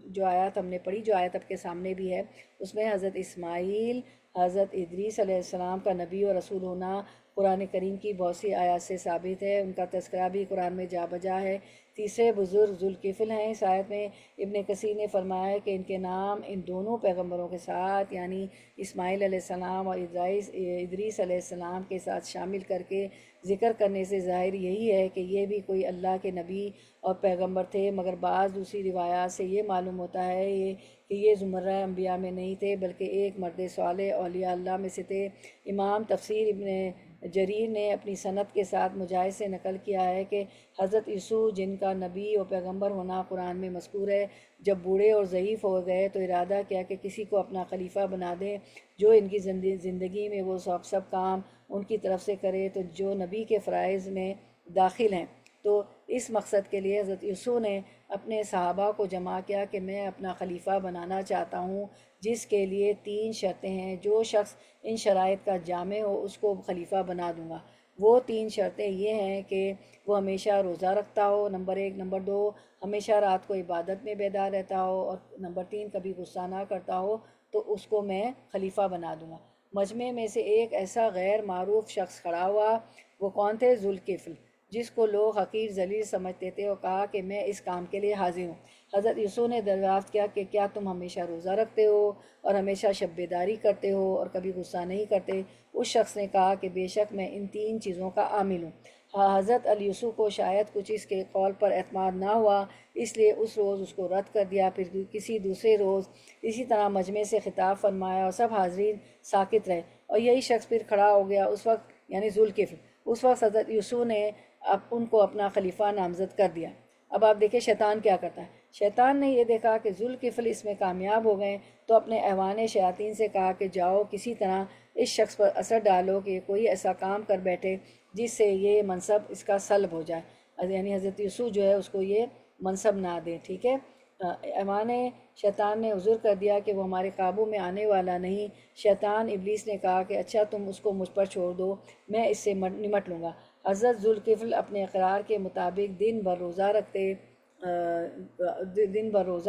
جو آیات ہم نے پڑھی، جو آیت آپ کے سامنے بھی ہے، اس میں حضرت اسماعیل، حضرت ادریس علیہ السلام کا نبی و رسول ہونا قرآن کریم کی بہت سی آیات سے ثابت ہے، ان کا تذکرہ بھی قرآن میں جا بجا ہے۔ تیسرے بزرگ ذوالکفل ہیں۔ اس آیت میں ابن کثیر نے فرمایا کہ ان کے نام ان دونوں پیغمبروں کے ساتھ یعنی اسماعیل علیہ السلام اور ادریس علیہ السلام کے ساتھ شامل کر کے ذکر کرنے سے ظاہر یہی ہے کہ یہ بھی کوئی اللہ کے نبی اور پیغمبر تھے، مگر بعض دوسری روایات سے یہ معلوم ہوتا ہے کہ یہ زمرہ انبیاء میں نہیں تھے بلکہ ایک مرد صالح اولیاء اللہ میں سے تھے۔ امام تفسیر ابن جریر نے اپنی سند کے ساتھ مجاہد سے نقل کیا ہے کہ حضرت یوسف جن کا نبی و پیغمبر ہونا قرآن میں مذکور ہے، جب بوڑھے اور ضعیف ہو گئے تو ارادہ کیا کہ کسی کو اپنا خلیفہ بنا دیں جو ان کی زندگی میں وہ سب کام ان کی طرف سے کرے تو جو نبی کے فرائض میں داخل ہیں۔ تو اس مقصد کے لیے حضرت یوسف نے اپنے صحابہ کو جمع کیا کہ میں اپنا خلیفہ بنانا چاہتا ہوں، جس کے لیے 3 شرطیں ہیں، جو شخص ان شرائط کا جامع ہو اس کو خلیفہ بنا دوں گا۔ وہ 3 شرطیں یہ ہیں کہ وہ ہمیشہ روزہ رکھتا ہو، نمبر 1، نمبر 2 ہمیشہ رات کو عبادت میں بیدار رہتا ہو، اور نمبر 3 کبھی غصہ نہ کرتا ہو، تو اس کو میں خلیفہ بنا دوں گا۔ مجمع میں سے ایک ایسا غیر معروف شخص کھڑا ہوا، وہ کون تھے؟ ذوالکفل، جس کو لوگ حقیر ذلیل سمجھتے تھے، اور کہا کہ میں اس کام کے لیے حاضر ہوں۔ حضرت یوسف نے دریافت کیا کہ کیا تم ہمیشہ روزہ رکھتے ہو اور ہمیشہ شب بیداری کرتے ہو اور کبھی غصہ نہیں کرتے؟ اس شخص نے کہا کہ بے شک میں ان 3 چیزوں کا عامل ہوں۔ حضرت یوسف کو شاید کچھ اس کے قول پر اعتماد نہ ہوا، اس لیے اس روز اس کو رد کر دیا۔ پھر کسی دوسرے روز اسی طرح مجمع سے خطاب فرمایا اور سب حاضرین ساکت رہے، اور یہی شخص پھر کھڑا ہو گیا۔ اس وقت یعنی ذوالکفل، اس وقت حضرت یوسف نے ان کو اپنا خلیفہ نامزد کر دیا۔ اب آپ دیکھیں شیطان کیا کرتا ہے۔ شیطان نے یہ دیکھا کہ ذوالکفل اس میں کامیاب ہو گئے تو اپنے اعوان شیاطین سے کہا کہ جاؤ کسی طرح اس شخص پر اثر ڈالو کہ کوئی ایسا کام کر بیٹھے جس سے یہ منصب اس کا سلب ہو جائے، یعنی حضرت یوسف جو ہے اس کو یہ منصب نہ دیں، ٹھیک ہے۔ اعوان شیطان نے عذر کر دیا کہ وہ ہمارے قابو میں آنے والا نہیں۔ شیطان ابلیس نے کہا کہ اچھا تم اس کو مجھ پر چھوڑ دو، میں اس سے نمٹ لوں گا۔ حضرت ذوالکفل اپنے اقرار کے مطابق دن بھر روزہ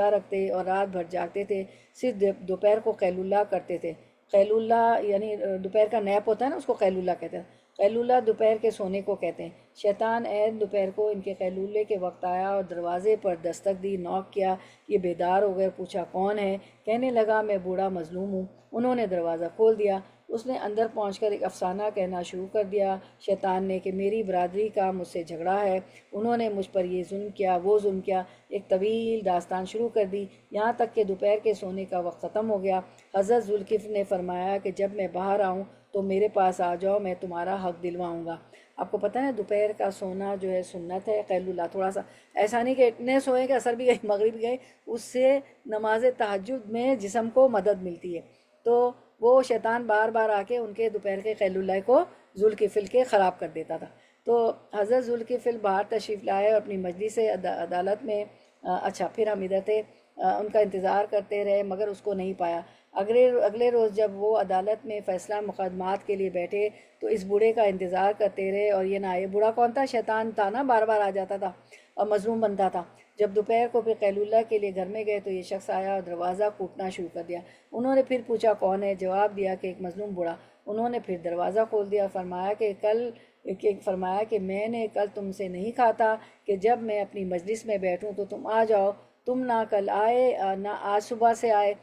رکھتے اور رات بھر جاگتے تھے، صرف دوپہر کو قیلولہ کرتے تھے۔ قیلولہ یعنی دوپہر کا نیپ ہوتا ہے نا، اس کو قیلولہ کہتے ہیں۔ قیلولہ دوپہر کے سونے کو کہتے ہیں۔ شیطان عید دوپہر کو ان کے قیلولے کے وقت آیا اور دروازے پر دستک دی، نوک کیا۔ یہ بیدار ہو گئے، پوچھا کون ہے؟ کہنے لگا میں بوڑھا مظلوم ہوں۔ انہوں نے دروازہ کھول دیا۔ اس نے اندر پہنچ کر ایک افسانہ کہنا شروع کر دیا شیطان نے کہ میری برادری کا مجھ سے جھگڑا ہے، انہوں نے مجھ پر یہ ظلم کیا، وہ ظلم کیا۔ ایک طویل داستان شروع کر دی، یہاں تک کہ دوپہر کے سونے کا وقت ختم ہو گیا۔ حضرت ذوالکفل نے فرمایا کہ جب میں باہر آؤں تو میرے پاس آ جاؤ، میں تمہارا حق دلواؤں گا۔ آپ کو پتہ ہے دوپہر کا سونا جو ہے سنت ہے، قیلولہ تھوڑا سا ایسا نہیں کہ اتنے سوئیں کہ عصر بھی گئی مغرب بھی گئی، اس سے نماز تہجد میں جسم کو مدد ملتی ہے۔ تو وہ شیطان بار بار آ کے ان کے دوپہر کے قیلولہ کو ذوالکفل کے خراب کر دیتا تھا۔ تو حضرت ذوالکفل باہر تشریف لائے اور اپنی مجلس عدالت میں اچھا پھر ہم ادھر تھے، ان کا انتظار کرتے رہے مگر اس کو نہیں پایا۔ اگلے روز جب وہ عدالت میں فیصلہ مقدمات کے لیے بیٹھے تو اس بوڑھے کا انتظار کرتے رہے، اور یہ نہ آئے۔ بوڑھا کون تھا؟ شیطان تھا نا، بار بار آ جاتا تھا اور مظلوم بنتا تھا۔ جب دوپہر کو پھر قیلولہ کے لیے گھر میں گئے تو یہ شخص آیا اور دروازہ کوٹنا شروع کر دیا۔ انہوں نے پھر پوچھا کون ہے؟ جواب دیا کہ ایک مظلوم بوڑھا۔ انہوں نے پھر دروازہ کھول دیا اور فرمایا کہ میں نے کل تم سے نہیں کہا تھا کہ جب میں اپنی مجلس میں بیٹھوں تو تم آ جاؤ؟ تم نہ کل آئے نہ آج صبح سے آئے۔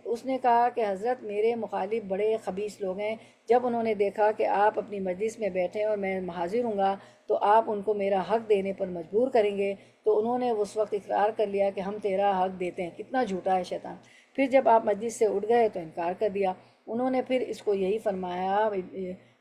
اس نے کہا کہ حضرت میرے مخالف بڑے خبیث لوگ ہیں، جب انہوں نے دیکھا کہ آپ اپنی مجلس میں بیٹھے اور میں حاضر ہوں گا تو آپ ان کو میرا حق دینے پر مجبور کریں گے، تو انہوں نے اس وقت اقرار کر لیا کہ ہم تیرا حق دیتے ہیں۔ کتنا جھوٹا ہے شیطان۔ پھر جب آپ مجلس سے اٹھ گئے تو انکار کر دیا۔ انہوں نے پھر اس کو یہی فرمایا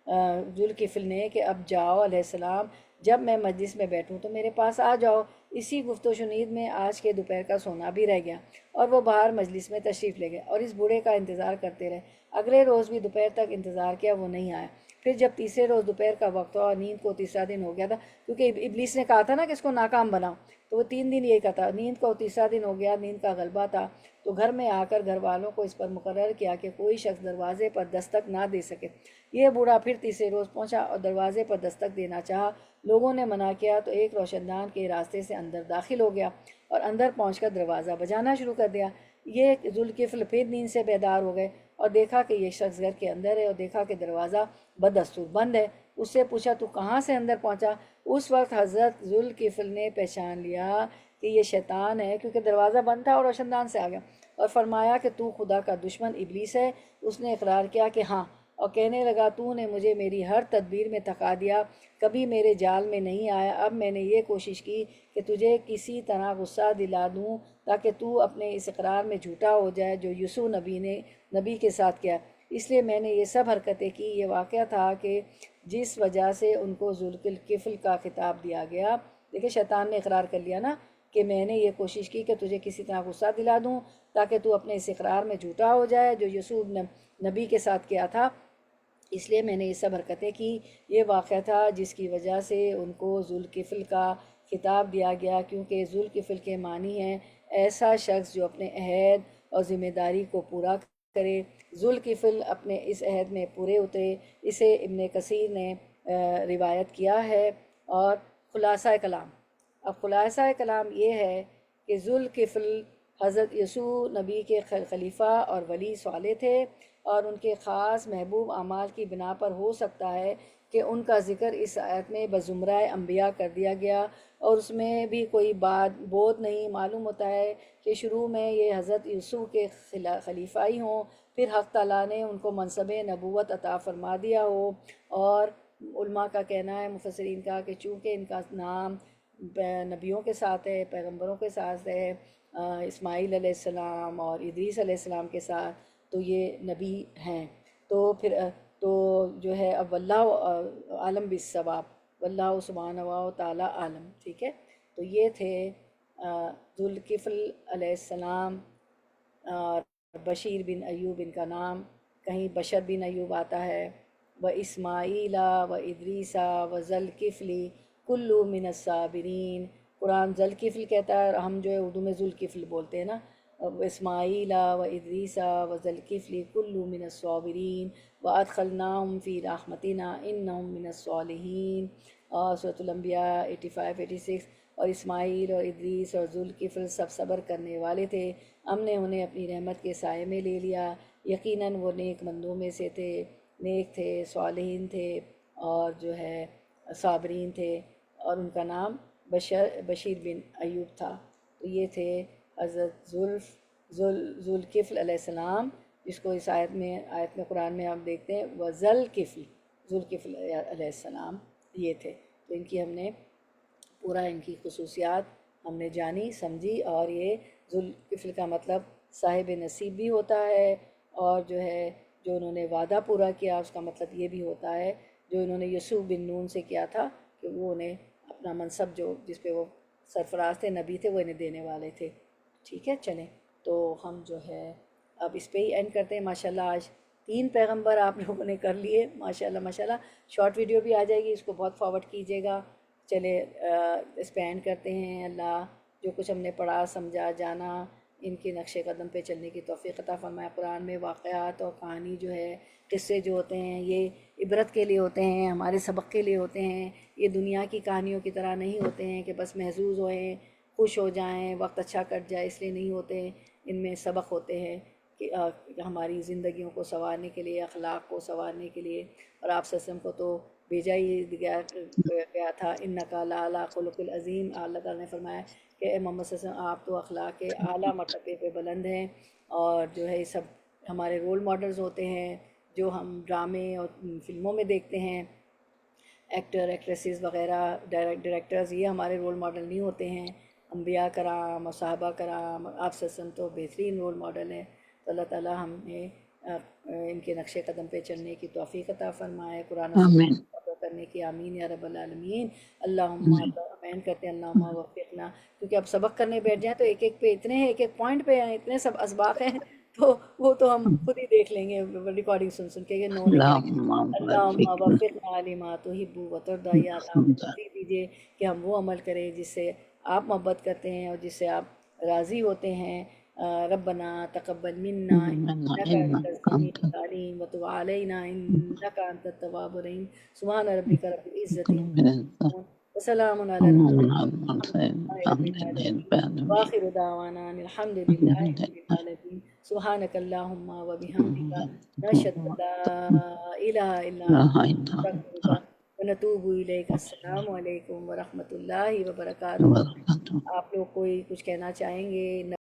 ذوالکفل نے کہ اب جاؤ علیہ السلام، جب میں مجلس میں بیٹھوں تو میرے پاس آ جاؤ۔ اسی گفت و شنید میں آج کے دوپہر کا سونا بھی رہ گیا اور وہ باہر مجلس میں تشریف لے گئے اور اس بوڑھے کا انتظار کرتے رہے۔ اگلے روز بھی دوپہر تک انتظار کیا، وہ نہیں آیا۔ پھر جب تیسرے روز دوپہر کا وقت ہوا اور نیند کو تیسرا دن ہو گیا تھا، کیونکہ ابلیس نے کہا تھا نا کہ اس کو ناکام بناؤ، تو وہ 3 دن یہی کہا، نیند کو تیسرا دن ہو گیا، نیند کا غلبہ تھا، تو گھر میں آ کر گھر والوں کو اس پر مقرر کیا کہ کوئی شخص دروازے پر دستک نہ دے سکے۔ یہ بوڑھا پھر تیسرے روز پہنچا اور دروازے پر دستک دینا چاہا، لوگوں نے منع کیا تو ایک روشن دان کے راستے سے اندر داخل ہو گیا اور اندر پہنچ کر دروازہ بجانا شروع کر دیا۔ یہ ذوالکفل پھر نیند سے بیدار ہو گئے اور دیکھا کہ یہ شخص گھر کے اندر ہے اور دیکھا کہ دروازہ بدستور بند ہے۔ اس سے پوچھا تو کہاں سے اندر پہنچا؟ اس وقت حضرت ذوالکفل نے پہچان لیا کہ یہ شیطان ہے، کیونکہ دروازہ بند تھا اور روشن دان سے آ گیا، اور فرمایا کہ تو خدا کا دشمن ابلیس ہے۔ اس نے اقرار کیا کہ ہاں، اور کہنے لگا تو نے مجھے میری ہر تدبیر میں تھکا دیا، کبھی میرے جال میں نہیں آیا۔ اب میں نے یہ کوشش کی کہ تجھے کسی طرح غصہ دلا دوں تاکہ تو اپنے اس اقرار میں جھوٹا ہو جائے جو یسوع نبی کے ساتھ کیا، اس لیے میں نے یہ سب حرکتیں کی۔ یہ واقعہ تھا کہ جس وجہ سے ان کو ذوالکفل کا خطاب دیا گیا۔ دیکھیں شیطان نے اقرار کر لیا نا کہ میں نے یہ کوشش کی کہ تجھے کسی طرح غصہ دلا دوں تاکہ تو اپنے اس اقرار میں جھوٹا ہو جائے جو یسوع نبی کے ساتھ کیا تھا، اس لیے میں نے یہ سب حرکتیں کی۔ یہ واقعہ تھا جس کی وجہ سے ان کو ذوالکفل کا خطاب دیا گیا، کیونکہ ذوالکفل کے معنی ہیں ایسا شخص جو اپنے عہد اور ذمہ داری کو پورا کرے۔ ذوالکفل اپنے اس عہد میں پورے اترے، اسے ابن کثیر نے روایت کیا ہے۔ اور خلاصہ کلام، اب خلاصہ کلام یہ ہے کہ ذوالکفل حضرت یسوع نبی کے خلیفہ اور ولی صالح تھے، اور ان کے خاص محبوب اعمال کی بنا پر ہو سکتا ہے کہ ان کا ذکر اس آیت میں بزمرہ انبیاء کر دیا گیا، اور اس میں بھی کوئی بود نہیں۔ معلوم ہوتا ہے کہ شروع میں یہ حضرت یسوع کے خلیفہ ہی ہوں، پھر حق تعالیٰ نے ان کو منصب نبوت عطا فرما دیا ہو، اور علماء کا کہنا ہے، مفسرین کا، کہ چونکہ ان کا نام نبیوں کے ساتھ ہے، پیغمبروں کے ساتھ ہے، اسماعیل علیہ السلام اور ادریس علیہ السلام کے ساتھ، تو یہ نبی ہیں۔ تو پھر تو جو ہے اب واللہ عالم بالصواب، واللہ سبحانہ و تعالی عالم، ٹھیک ہے۔ تو یہ تھے ذوالکفل علیہ السلام۔ اور بشیر بن ایوب ان کا نام، کہیں بشر بن ایوب آتا ہے، و اسماعیل و ادریسا و ذوالکفلی کلو من الصابرین۔ قرآن ذوالکفل کہتا ہے، اور ہم جو ہے اردو میں ذوالکفل بولتے ہیں نا۔ اسماعیل و ادریسا و ذوالکفل کلو من الصابرین و ادخلناہم فی رحمتنا انہم من الصالحین۔ اور سورۃ الانبیاء 85-86۔ اور اسماعیل اور ادریس اور ذوالکفل سب صبر کرنے والے تھے، ہم نے انہیں اپنی رحمت کے سائے میں لے لیا، یقیناً وہ نیک بندوں میں سے تھے، نیک تھے، صالحین تھے، اور جو ہے صابرین تھے۔ اور ان کا نام بشیر بن ایوب تھا۔ تو یہ تھے حضرت ذوالکفل علیہ السلام، جس کو اس آیت میں قرآن میں آپ دیکھتے ہیں ذوالکفل علیہ السلام یہ تھے۔ تو ان کی ہم نے پورا ان کی خصوصیات ہم نے جانی سمجھی، اور یہ ذوالکفل کا مطلب صاحب نصیب بھی ہوتا ہے، اور جو ہے جو انہوں نے وعدہ پورا کیا اس کا مطلب یہ بھی ہوتا ہے جو انہوں نے یوسف بن نون سے کیا تھا کہ وہ انہیں اپنا منصب جو جس پہ وہ سرفراز تھے، نبی تھے، وہ انہیں دینے والے تھے۔ ٹھیک ہے، چلیں تو ہم جو ہے اب اس پہ ہی اینڈ کرتے ہیں۔ ماشاءاللہ آج 3 پیغمبر آپ لوگوں نے کر لیے، ماشاءاللہ ماشاءاللہ۔ شارٹ ویڈیو بھی آ جائے گی، اس کو بہت فارورڈ کیجیے گا۔ چلے اس پہ اینڈ کرتے ہیں۔ اللہ جو کچھ ہم نے پڑھا سمجھا جانا، ان کے نقش قدم پہ چلنے کی توفیق عطا فرمائے۔ قرآن میں واقعات اور کہانی جو ہے، قصے جو ہوتے ہیں، یہ عبرت کے لیے ہوتے ہیں، ہمارے سبق کے لیے ہوتے ہیں۔ یہ دنیا کی کہانیوں کی طرح نہیں ہوتے ہیں کہ بس محظوظ ہوئیں، خوش ہو جائیں، وقت اچھا کٹ جائے، اس لیے نہیں ہوتے ہیں۔ ان میں سبق ہوتے ہیں کہ ہماری زندگیوں کو سنوارنے کے لیے، اخلاق کو سنوارنے کے لیے۔ اور آپ وسلم کو تو بھیجا ہی گیا تھا، انک لعلی خلق العظیم۔ اللہ تعالیٰ نے فرمایا کہ اے محمد صلی اللہ علیہ وسلم، آپ تو اخلاق کے اعلیٰ مرتبے پہ بلند ہیں، اور جو ہے یہ سب ہمارے رول ماڈلز ہوتے ہیں جو ہم ڈرامے اور فلموں میں دیکھتے ہیں۔ ایکٹر ایکٹریسز وغیرہ، ڈائریکٹرز، یہ ہمارے رول ماڈل نہیں ہوتے ہیں۔ انبیاء کرام اور صحابہ کرام اور آپ صلی اللہ علیہ وسلم تو بہترین رول ماڈل ہیں۔ تو اللہ تعالیٰ ہمیں ان کے نقش قدم پہ چلنے کی توفیق عطا فرمائے، قرآن و آمین سنت کرنے کی، آمین یا رب العالمین۔ اللہم آمین کرتے ہیں، اللہم وفقنا۔ کیونکہ اب سبق کرنے بیٹھ جائیں تو ایک ایک پہ اتنے ہیں، ایک ایک پوائنٹ پہ ہیں، اتنے سب اسباق ہیں، تو وہ تو ہم خود ہی دیکھ لیں گے ریکارڈنگ سن کے کہ نو لکھیں گے۔ اللہم وفقنا لما تحب وترضى، یا اللہ ہمیں توفیق دیجیے کہ ہم وہ عمل کریں جس سے آپ محبت کرتے ہیں اور جس سے آپ راضی ہوتے ہیں۔ ربنا تقبل منا انك انت السميع العليم وتب علينا انك انت التواب الرحيم۔ سبحان ربك رب العزة عما يصفون وسلام على المرسلين واخر دعوانا ان الحمد لله رب العالمين۔ سبحانك اللهم وبحمدك نشهد ان لا اله الا انت نستغفرك ونتوب الیک۔ السلام علیکم ورحمۃ اللہ وبرکاتہ۔ وبرکاتہ۔ آپ لوگ کوئی کچھ کہنا چاہیں گے؟